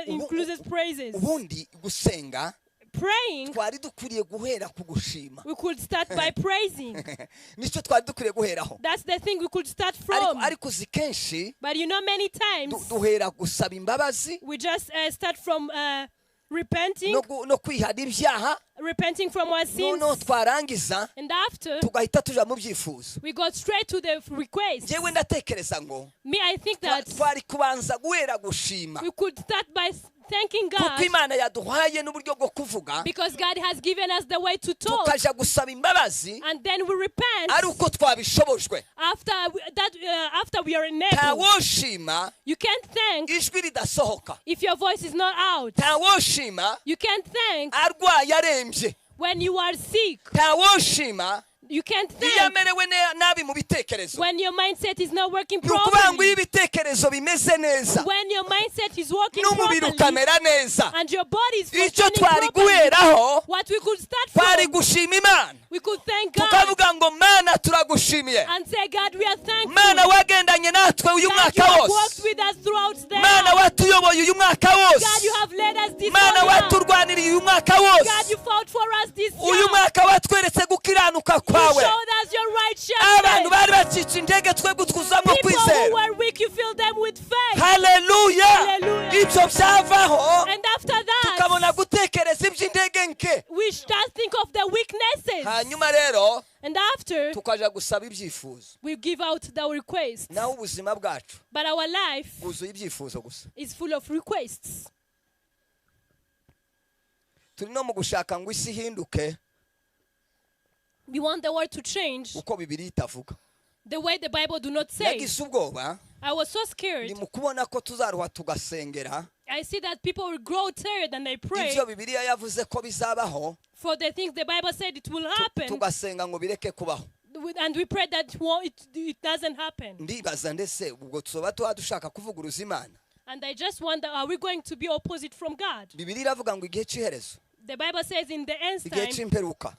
praises. Ubundi gusenga Praying, twari dukwiriye guhera ku gushima, we could start by praising. nicyo twari dukwiriye guheraho. That's the thing we could start from. Ariko uzi kenshi But you know, many times duhera gusaba imbabazi we just start from repenting, no kwihana ibyaha, repenting from our sins, noneho twarangiza and after tugahita tuja mu byifuzo. we go straight to the request. Njyewe ndatekereza ngo Me, I think that twari kubanza guhera gushima, we could start by thanking kuko God Imana yaduhaye n'uburyo bwo kuvuga because God has given us the way to talk, tukaja gusaba imbabazi and then we repent ari uko twabishobojwe. after we are enabled. Ntawoshima You can't thank ijwi ridasohoka. if your voice is not out. Ntawoshima You can't thank arwaye arembye. when you are sick. Ntawoshima You can't iyo thank amerewe nabi mu bitekerezo. when your mindset is not working Ni ukuvuga ngo properly. iyo ibitekerezo bimeze neza When your mindset is working n'umubiri properly ukamera neza, and your body is icyo functioning twari properly, guheraho what we could start twari from, gushima Imana we could thank God tukavuga ngo Mana turagushimiye, and say, God, we are thankful Mana wagendanye natwe uyu that you mwaka have wose, walked with us throughout the Mana year. watuyoboye uyu mwaka God, wose, you have led us this Mana whole year. waturwaniriye uyu mwaka God, wose, you fought for us this year. uyu mwaka watweretse gukiranuka You kwawe. showed us your Abantu righteousness. bari bacitse intege twebwe twuzamo People who kwizera. were weak, you filled them with faith. Haleluya. Hallelujah. Ibyo byavaho And after that, tukabona gutekereza iby'intege nke, we start think of the weaknesses. hanyuma rero And after, tukaja gusaba ibyifuzo. we give out the requests. Naho ubuzima bwacu But our life bwuzuye ibyifuzo gusa. is full of requests. Turi no mu gushaka ngo isi ihinduke We want the world to change uko Bibiliya itavuga. the way the Bible do not say. Yagize ubwoba I was so scared. ni mu kubona ko tuzaruha tugasengera I see that people will grow tired and they pray ibyo Bibiliya yavuze ko bizabaho, for the things the Bible said it will happen. tugasenga ngo bireke kubaho. And we pray that it doesn't happen. Ndibaza ndetse ubwo tuzoba tuba dushaka kuvuguruza Imana. And I just wonder, are we going to be opposite from God? Bibiliya iravuga ngo igihe cy'iherezo, The Bible says in the end igihe time, cy'imperuka,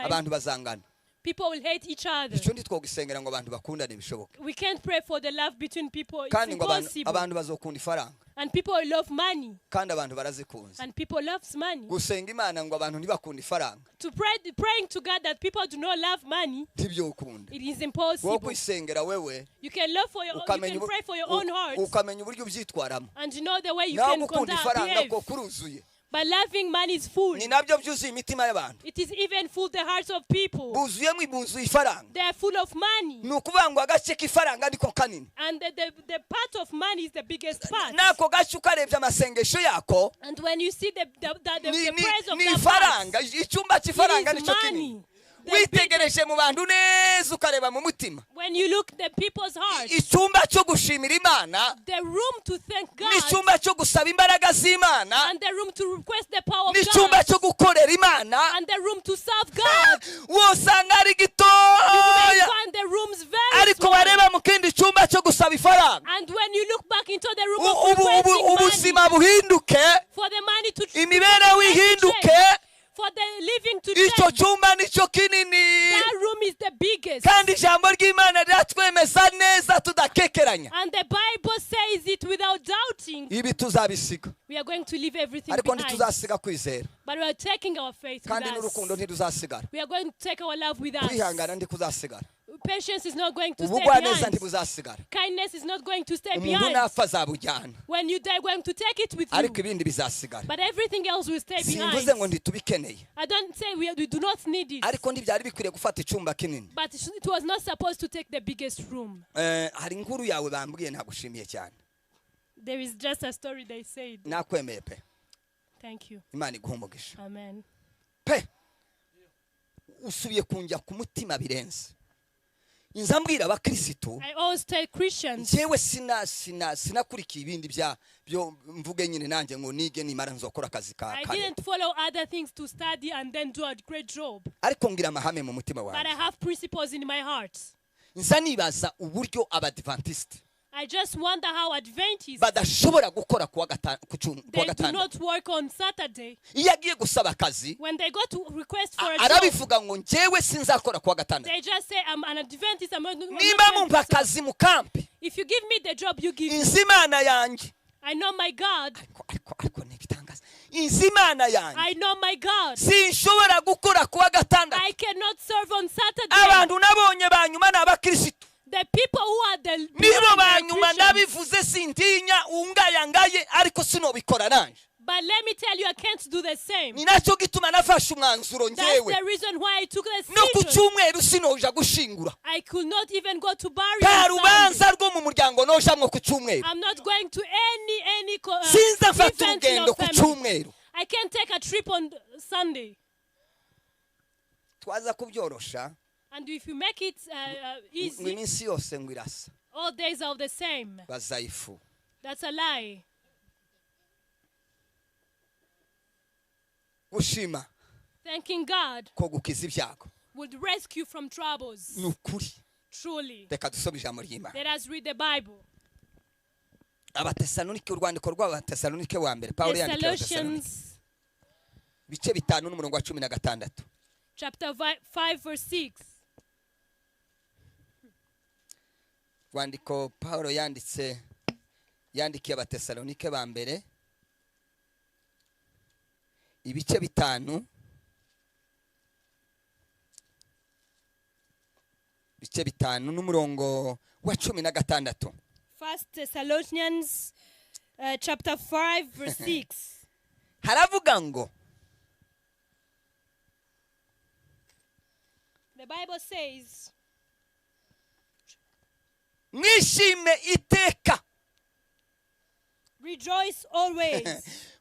abantu bazangana. people will hate each other. Icyo ntitwogisengera ngo abantu bakundane bishoboke, We can't pray for the love between people. It's kandi ngo impossible. abantu bazokunda ifaranga, And people love money. kandi abantu barazikunze. And people love money. Gusenga Imana ngo abantu ntibakunda ifaranga To praying to God that people do not love money, ntibyokunda. it is Wowe impossible. kwisengera wewe You can pray for your own heart, ukamenya uburyo ubyitwaramo. and you know the way you Naho can gukunda conduct ifaranga behave. ko kuruzuye, But loving money is full. ni nabyo byuzuye imitima y'abantu. It is even full the hearts of people. Buzuyemo ibuzuye ifaranga. They are full of money. Ni ukuvuga ngo agace k'ifaranga niko kanini. And the part of money is the biggest part. N'ako gace ukarebye amasengesho yako And when you see the ni praise of ni the ifaranga, part, icyumba cy'ifaranga it is nicyo kinini. money. Witegereje mu bantu neza ukareba mu mutima, When you look the people's hearts, icyumba cyo gushimira Imana the room to thank God, n'icyumba cyo gusaba imbaraga z'Imana and the room to request the power of n'icyumba God, cyo gukorera Imana and the room to serve God, wosanga ari you may gitoya, find the rooms very ariko small. wareba mu kindi cyumba cyo gusaba ifaranga And when you look back into the room of requesting ubuzima money, buhinduke, for the money to imibereho ihinduke, for the living to icyo change, cyumba nicyo kinini. that room is the biggest. Kandi ijambo ry'Imana riratwemeza neza tudakekeranya. And the Bible says it without doubting. Ibi tuzabisiga, We are going to leave everything ariko behind. ntituzasiga kwizera, But we are taking our faith with kandi us. n'urukundo ntiruzasigara. We are going to take our love with us. Kwihangana ntikuzasigara, Patience is not going to stay ubugwaneza behind. ntibuzasigara. Kindness is not going to stay Umuntu behind. napfa azabujyana, When you die, going to take it with ariko you. ibindi bizasigara. But everything else will stay Simvuze behind. ngo ntitubikeneye, I don't say we do not need it. ariko ntibyari bikwiriye gufata icyumba kinini. But it was not supposed to take the biggest room. Hari inkuru yawe bambwiye nagushimiye cyane. There is just a story they said. Nakwemeye pe, Thank you. Imana iguhe umugisha Amen. pe. Usubiye kunjya ku mutima birenze. Inza mbwira abakirisitu, I always tell Christians, njyewe sinakurikiye ibindi byo mvuge nyine nanjye ngo nige nimara nzokora akazi ka I kare, didn't follow other things to study and then do a great job. ariko ngira amahame mu mutima But I wanjye. have principles in my heart. Nza nibaza uburyo abadivantiste I just wonder how Adventists, badashobora gukora kuwa they do gatandatu. not work on Saturday. Iyo agiye gusaba akazi When they go to request for a job, arabivuga ngo njyewe sinzakora kuwa gatandatu. they just say, I'm an Adventist. I'm not Nimba going mumpa to serve." akazi mu kampi, If you give me the job, you give me. inzi Imana yanjye, I know my God. ariko n'ibitangaza, inzi Imana yanjye I know my God. sinshobora gukora kuwa gatandatu. I cannot serve on Saturday. Abantu nabonye banyuma ni abakirisitu, The people who are the nibo behind banyuma the Christians, ndabivuze sintinya ungayangaye, ariko sinobikora nanje. But let me tell you, I can't do the same. ni nacyo gituma nafashe umwanzuro That's ngewe the reason why I took the no ku decision. cyumweru sinoja gushingura I could not even go to nta burial. rubanza rwo mu muryango nojamwo ku cyumweru I'm not going to any sinza mfata event in urugendo our ku family. cyumweru I can't take a trip on Sunday. twaza kubyorosha And if you make it ngo easy, iminsi yose ngo irasa all days are the same. bazayifu That's a lie. gushima Thanking God ko gukiza ibyago would rescue from troubles. ni ukuri Truly. reka dusome ijambo ry'Imana Let us read the Bible. abatesalonike urwandiko rw'abatesalonike wa mbere Pawulo yandikiye abatesalonike Thessalonians ibice 5 n'umurongo wa 16 chapter 5 verse 6. urwandiko Pawulo yandikiye abatesalonike ba mbere ibice 5 n'umurongo wa 16 1 Thessalonians chapter 5 verse 6. haravuga ngo The Bible says, mwishime iteka rejoice always.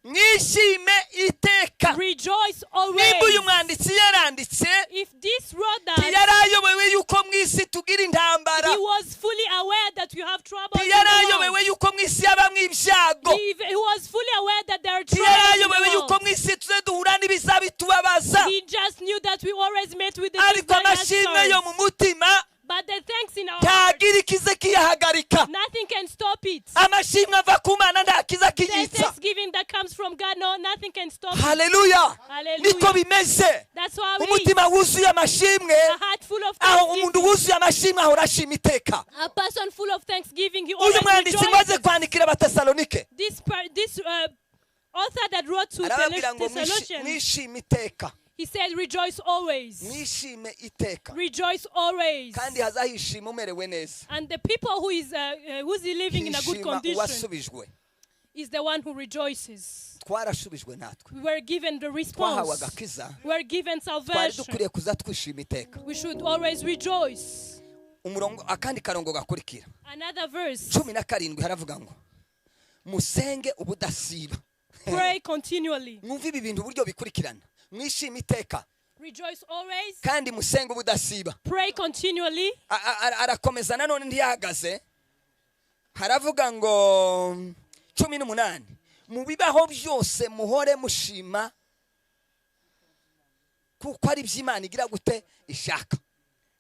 mwishime iteka Rejoice always. nimba uyu mwanditsi yaranditse If this wrote that, ntiyarayobewe yuko mu isi tugira intambara he was fully aware that we have trouble. ntiyarayobewe yuko mu isi habamo ibyago He was fully aware that there are ntiyarayobewe troubles. yuko mu isi tuze duhura n'ibiza bitubabaza He just knew that we always met with the things ariko that amashimwe yo us. mu mutima But the thanks in our heart, ntagira ikize kiyahagarika nothing can stop it. amashimwe ava ku mana nta kiza The kiyitsa thanksgiving that comes from God, no, nothing can stop it. haleluya Hallelujah. niko bimeze That's how it is. umutima wuzuye amashimwe A heart full of aho umuntu thanksgiving. wuzuye amashimwe ahora ashima iteka A person full of thanksgiving, he uyu always mwanditsi maze rejoices. kwandikira abatesalonike This author that wrote to arababwira ngo Thessalonians, mwishime iteka he said, rejoice always. mwishime iteka Rejoice always. kandi hazahishima umerewe neza And the people who's living in a good hishima condition uwasubijwe is the one who rejoices. twarasubijwe natwe We were given the twahawe response. agakiza We were given twari salvation. dukwiriye kuza twishima iteka We should always rejoice. akandi karongo gakurikira Another verse. 17 haravuga ngo musenge ubudasiba Pray continually. mwumve ibi bintu uburyo bikurikirana mwishime iteka Rejoice always. kandi musenge ubudasiba Pray continually. arakomeza nanone ntiyahagaze haravuga ngo 18 mu bibaho byose muhore mushima kuko ari by'Imana igira gute ishaka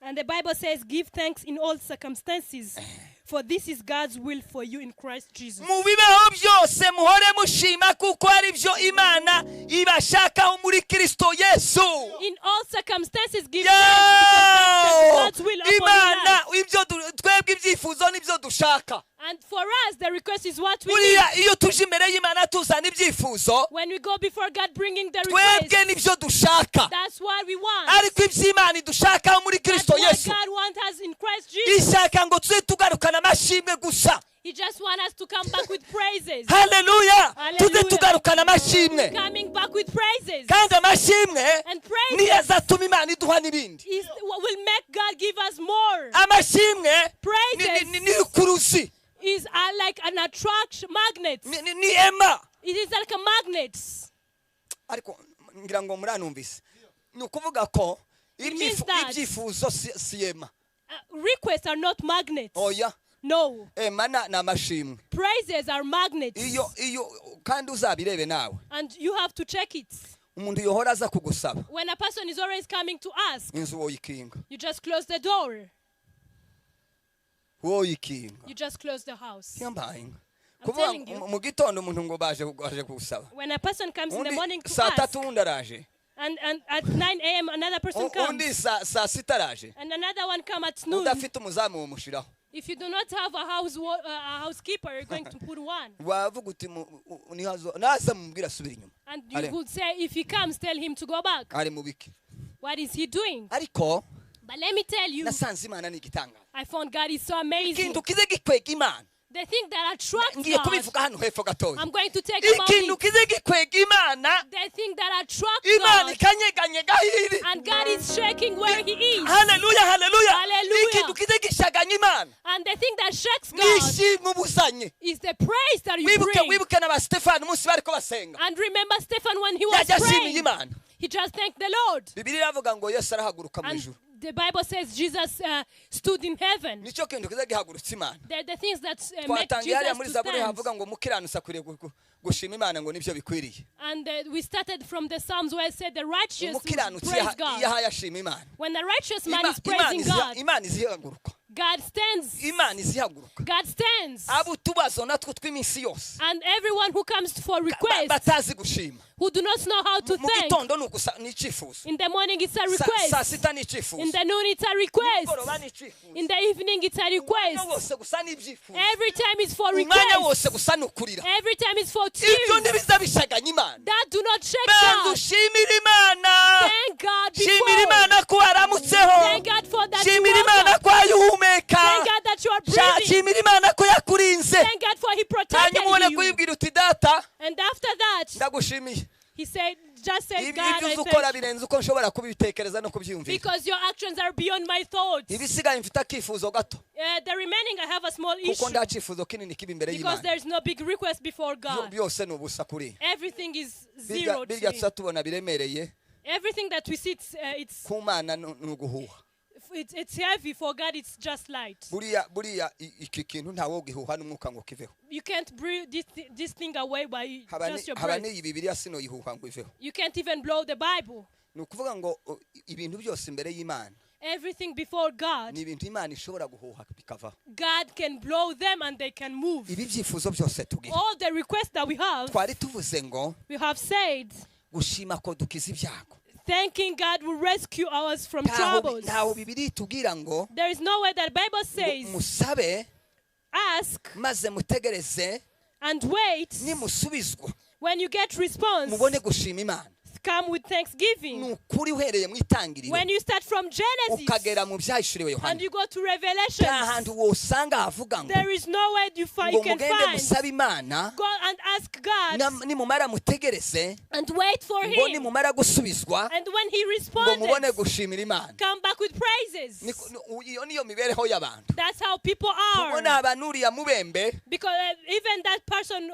And the Bible says, give thanks in all circumstances, for this is God's will for you in Christ Jesus. mu bibaho byose muhore mushima kuko ari byo Imana ibashakaho muri Kristo Yesu In all circumstances, give thanks because that's God's will upon Imana your life. ibyo twebwe ibyifuzo nibyo dushaka And for us, the request is what we need. buriya iyo tuje imbere y'Imana tuzana ibyifuzo When we go before God bringing the twebwe request, nibyo dushaka that's what we want. ariko iby'Imana idushakaho muri That's Kristo what Yesu God wants us in Christ Jesus. ishaka ngo tuze tugarukana amashimwe gusa He just wants us to come back with praises. haleluya tuze Hallelujah. tugarukana amashimwe Coming back with praises. kandi amashimwe And praises niyo azatuma Imana iduha n'ibindi is what will make God give us more. amashimwe Praises ni rukuruzi is like an attraction magnet. ni ema It is like a magnet. ariko ngira ngo muranumvise ni ukuvuga ko means that- ibyifuzo si ema Requests are not magnets. oya No. ema ni amashimwe Praises are magnets. iyo kandi uzabirebe nawe And you have to check it. umuntu yohora aza kugusaba When a person is always coming to ask, inzu woyikinga you just close the door. woyikinga You just close the house. yambaye I'm kuvuga telling you. mu gitondo umuntu ngo baje kugusaba When a person comes in the morning to saa ask, tatu undi araje and at 9 a.m. another person comes, undi saa sita araje and another one come at noon. udafite umuzamu womushiraho If you do not have a housekeeper, you're going to put one. wavuga uti naza mubwira asubira inyuma And you Ale. would say, if he comes, tell him to go back. ari mu biki What is he doing? ariko But let me tell you, nasanze Imana ni igitangaza I found God is so amazing. ikintu kize gikwega Imana The thing that attracts ngiye God. kubivuga hano hepfo gatoya I'm going to take about ikintu it. kize gikwega imana The thing that attracts imana God. ikanyeganyega hiri And God is shaking where He is. haleluya haleluya Hallelujah. ikintu kize gishaganya imana And the thing that shakes God nishimwe ubuzanye is the praise that you wibuke bring. wibuke na ba Stefano umunsi bariko basenga And remember Stephen when he was yajya ashimiye praying. imana He just thanked the Lord. bibiliya iravuga ngo yesu arahaguruka mu And ijuru the Bible says Jesus stood in heaven. nicyo kintu kize gihagurutsa imana They're the things that make twatangiye hariya Jesus muri to zaburi stand. havuga ngo umukiranutsi akwiriye gushima imana ngo nibyo bikwiriye And we started from the Psalms where it said the righteous will umukiranutsi praise iyo God. ahaye ashima imana When the righteous man is praising God, imana izihaguruka God stands. imana izihaguruka God stands. abo utubazo natwo tw'iminsi yose And everyone who comes for requests, batazi gushima who do not know how to mu thank, gitondo ni icyifuzo in the morning it's a saa request. sita ni icyifuzo In the noon it's a request. nimugoroba ni icyifuzo In the evening it's a umwanya request. wose gusa ni ibyifuzo Every time it's for umwanya wose request. gusa ni ukurira Every time it's for ibyo tears. ntibiza bishaganya imana That do not shake banza God. ushimire imana Thank God shimira before. imana ko waramutseho Thank God for that you shimira woke imana up. ko wayihumeka Thank God that you are breathing. shimira imana ko yakurinze Thank God for He protected hanyuma ubone you. kuyibwira uti data And after that, ndagushimiye He said, just say, ibyo God, I uzi ukora thank you. birenze uko nshobora kubitekereza no kubyiyumvira Because your actions are beyond my thoughts. ibisigaye mfite akifuzo gato The remaining, I have a small kuko issue. nta cyifuzo kinini kiba imbere Because y'imana there's no big request before God. byose ni ubusa kuri Everything is zero to birya me. tuza tubona biremereye Everything that we see, ku mana ni uguhuha it's heavy. For God, it's just light. buriya iki kintu ntawe ugihuha n'umwuka ngo kiveho You can't breathe this thing away by just your haba breath. n'iyi bibiliya sino yihuha ngo iveho You can't even blow the Bible. ni ukuvuga ngo ibintu byose imbere y'imana Everything before God, ni ibintu imana ishobora guhuha bikavaho God can blow them and they can move. ibi byifuzo byose tugira All the requests that we twari tuvuze ngo have said, gushima ko dukiza ibyago thanking God will rescue us from troubles. ntaho bibiri tubwira ngo There is no way that Bible says, musabe ask maze mutegereze and wait. nimusubizwa When you get response, mubone gushima imana come with thanksgiving. ni ukuri uhereye mu itangiriro When you start from Genesis ukagera mu byahishuriwe and yohana you go to nta Revelation, hantu wosanga havuga ngo there is no way you ngo can mugende find. musabe imana Go and ask God nimumara mutegereze and wait for ngo Him. nimumara gusubizwa And when He ngo mubone responded, gushimira imana come back with praises. iyo niyo mibereho y'abantu That's how people tubona are. abantu uriya mubembe Because even that person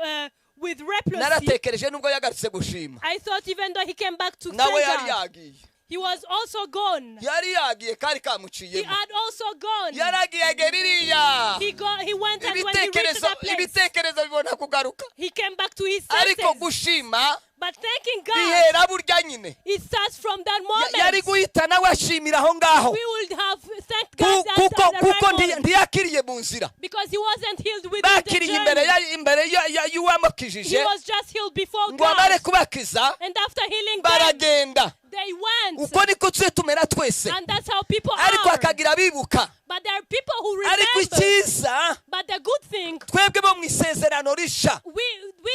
with leprosy, naratekereje nubwo yagarutse gushima I thought even though he came back to nawe thank yari God, yagiye he was also gone. yari yagiye kari He kamuciyemo had also gone. yaragiye agera iriya He went, and when he reached that place, ibitekerezo bibona kugaruka he came back to his ariko senses. gushima But thanking God, bihera burya nyine it starts from that yari moment. guhita nawe ashimira aho ngaho We will have thanked God at the kuko right moment. ntiyakiriye mu nzira Because he wasn't healed within the bakiriye journey. imbere He y'uwamukijije was just healed before ngo amare God. kubakiza And after healing them, baragenda they went. uko niko twe tumera twese And that's how people ariko are. hakagira abibuka But there are people who ariko remember. icyiza But the good thing, twebwe bo mu isezerano risha we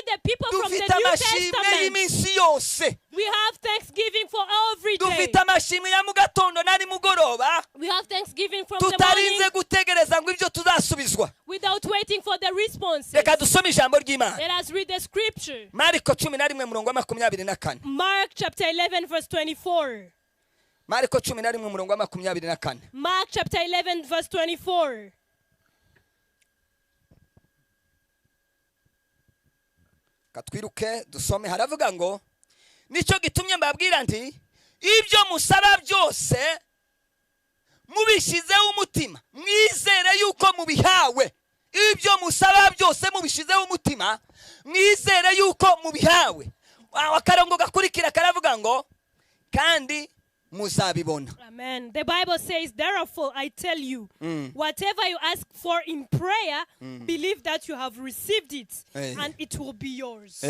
the people from the dufite New amashimwe Testament, y'iminsi yose we have thanksgiving for every day. dufite amashimwe ya mu gatondo na nimugoroba We have thanksgiving from the tutarinze morning gutegereza ngo ibyo tuzasubizwa without waiting for the responses. reka dusome ijambo ry'imana Let us read the scripture. mariko 11:24 Mark chapter 11 verse 24. mariko 11:24 Mark chapter 11 verse 24. katwiruke dusome haravuga ngo nicyo gitumye mbabwira nti ibyo musaba byose mubishyizeho umutima mwizere yuko mubihawe ibyo musaba byose mubishyizeho umutima mwizere yuko mubihawe akarongo gakurikira karavuga ngo kandi muzabibona. Amen. The Bible says, therefore I tell you, whatever you ask for in prayer, believe that you have received it, and it will be yours.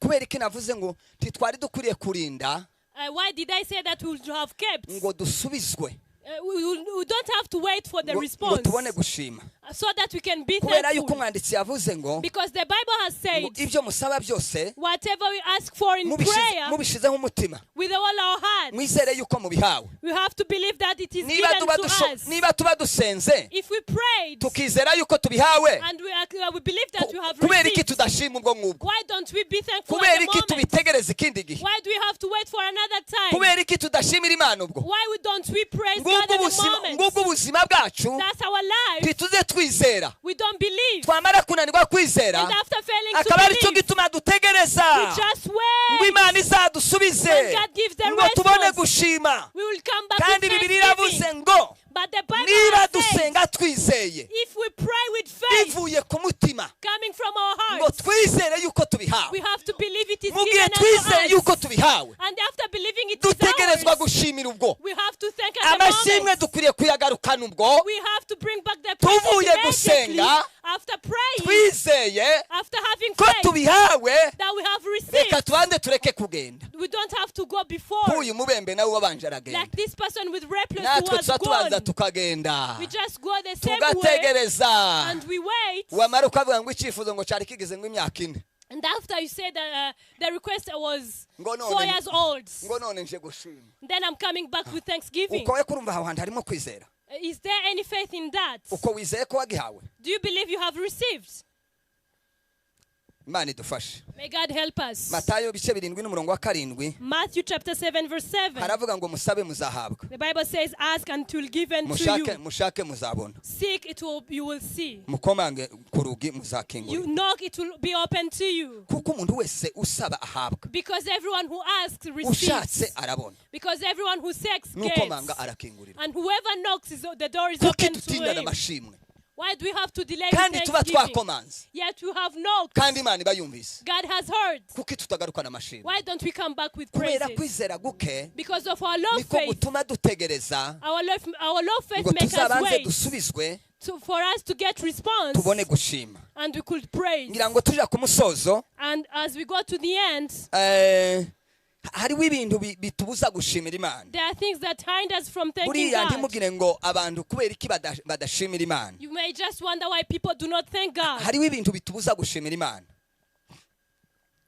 kubera iki navuze ngo ntitwari dukwiriye kurinda Why did I say that we would have kept? ngo dusubizwe We don't have to wait for the ngo response tubone gushima so that we can be kubera yuko thankful. umwanditsi yavuze ngo Because the Bible has said, ibyo musaba byose whatever we ask for in prayer, mubishyizeho umutima with all our heart, associates. mwizere yuko mubihawe. We have to believe that it is Niba given to us. niba tuba dusenze If we prayed tukizera yuko tubihawe, and we believe that we have kubera iki received, tudashima ubwo ngubwo? why don't we be thankful Kubera at the iki moment? tubitegereza ikindi gihe? Why do we have to wait for another time? Kubera iki tudashimira Imana ubwo? Why don't we praise God Ngubwo at the moment? ubuzima bwacu That's our life. ntituze twizera, We don't believe. twamara kunanirwa kwizera And after failing to akaba ari cyo believe, gituma dutegereza we just ngo wait. Imana izadusubize When God gives the ngo tubone response, gushima. we will come back Kandi with Bibiliya iravuze thanksgiving. ngo But the Bible niba says, dusenga twizeye if we pray with faith bivuye ku mutima coming from our ngo hearts, twizere yuko tubihawe, we have to believe it is mu gihe given unto twizeye us. yuko tubihawe And after believing it is dutegerezwa ours, gushimira ubwo. we have to thank at the Amashimwe moment. dukwiriye kuyagarukana ubwo We have to bring back the praise tuvuye immediately gusenga, after praying, twizeye after having ko faith tubihawe. that we have Reka received. tubanze tureke kugenda We don't have to go before. nk'uyu mubembe nawe wabanje aragenda, Like this person with Replus who natwe was tuba tubanza gone. tukagenda We just go the same way tugategereza, and we wait. wamara ukavuga ngo icyifuzo ngo cyari kigeze ngo imyaka 4 And after you say that the request was ngo 4 years old, ngo none nje gushima. then I'm coming back with thanksgiving. Uko we kurumva aho hantu harimo kwizera? Is there any faith in that? Uko wizeye ko wagihawe? Do you believe you have received? Imana idufashe. May God help us. Matayo bice 7 n'umurongo wa 7 Matthew chapter 7 verse 7. haravuga ngo musabe muzahabwa, The Bible says, ask and it will be given to mushake you. mushake muzabona, Seek, you will see. mukomange ku rugi You muzakingura. knock, it will be open to you. Kuko umuntu wese usaba ahabwa, Because everyone who asks receives. ushatse arabona, Because everyone who seeks gets. n'ukomanga arakingurira. And whoever knocks, the door is Kuko open to tutindana him. amashimwe Why do we have to delay kandi tuba thanksgiving? twakomanze Yet we have knocked. kandi Imana ibayumvise. God has heard. Kuko tutagarukana amashimwe? Why don't we come back with Kubera praises? kwizera guke Because of our low niko faith. gutuma dutegereza Our low faith ngo makes us tuzabanze wait dusubizwe for us to get response tubone gushima. and we could praise. Ngira ngo tuja ku musozo, And as we go to the end, hariho ibintu bitubuza gushimira Imana. there are things that hind us from thanking Buriya God. ntimugire ngo abantu kubera iki badashimira Imana. You may just wonder why people do not thank God. Hariho ibintu bitubuza gushimira Imana.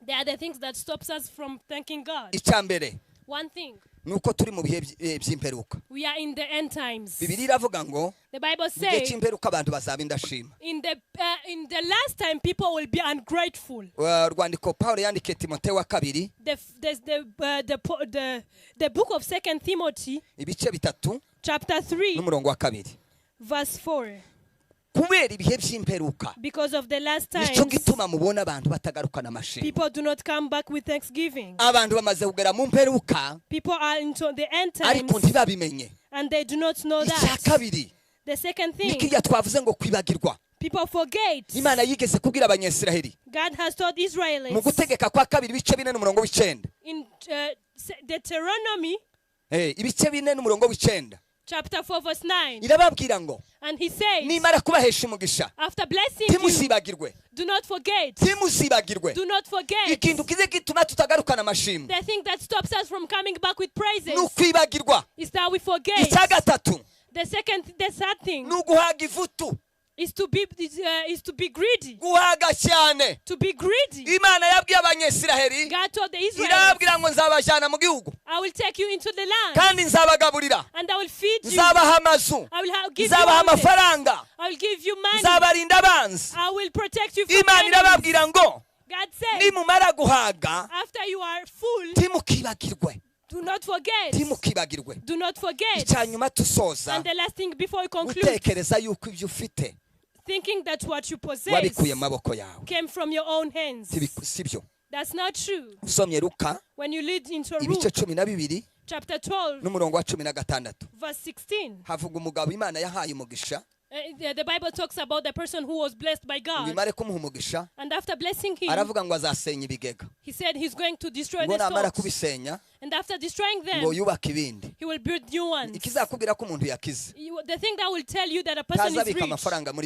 There are the things that stops us from thanking God. Icya mbere One thing, nuko turi mu bihe by'imperuka. we are in the end times. Bibiliya iravuga ngo The Bible mu gihe says cy'imperuka abantu bazaba indashima. in the last time people will be ungrateful. Urwandiko Pawulo yandikiye Timoteyo wa 2 The book of 2 Timothy ibice 3 chapter 3 n'umurongo wa 2. verse 4. Kubera ibihe by'imperuka Because of the last nicyo times, gituma mubona abantu batagarukana amashimwe. people do not come back with thanksgiving. Abantu bamaze kugera mu mperuka People are into the end ariko times ntibabimenye. and they do not know Icya that. kabiri The second ni thing, kiriya twavuze ngo kwibagirwa. people forget. Imana yigeze kubwira abanyesiraheli God has taught mu Israelites gutegeka kwa 2 ibice 4 n'umurongo w'9. in Deuteronomy Ibice 4 n'umurongo w'9 chapter 4 verse 9. irababwira ngo And he says, nimara kubahesha umugisha after blessing you, ntimuzibagirwe, do not forget. ntimuzibagirwe Do not forget. ikintu kize gituma tutagarukana amashimwe The thing that stops us from coming back with praises ni ukwibagirwa. is that we forget. Icya gatatu The third thing ni uguhaga ivutu, is to be greedy. guhaga cyane. To be greedy. Imana yabwiye abanyesiraheli God told the Israelites, irababwira ngo nzabajyana mu gihugu I will take you into the land kandi nzabagaburira, and I will feed you. nzabaha amazu, I will give you nzabaha houses. amafaranga, I will give you money. nzabarinda abanzi. I will protect you from Imana enemies. irababwira ngo God said, nimumara guhaga after you are full, ntimukibagirwe, do not forget. ntimukibagirwe. Do not forget. Icya nyuma tusoza, And the last thing before we conclude, gutekereza yuko ibyo ufite thinking that what you possess wabikuye mu maboko yawe. came from your own hands. Sibyo. That's not true. Usomye Luka When you lead into ibice Luke 12 chapter 12 n'umurongo wa 16 verse 16, havuga umugabo Imana yahaye umugisha, the Bible talks about the person who was blessed by ngo God. imare kumuha umugisha And after blessing him, aravuga ngo azasenya ibigega, he said he's going to destroy ngo the namara stocks. kubisenya And after destroying them, ngo yubake ibindi. he will build new ones. Ikizakubwira ko umuntu yakize The thing that will tell you that a person is ntazabika rich amafaranga muri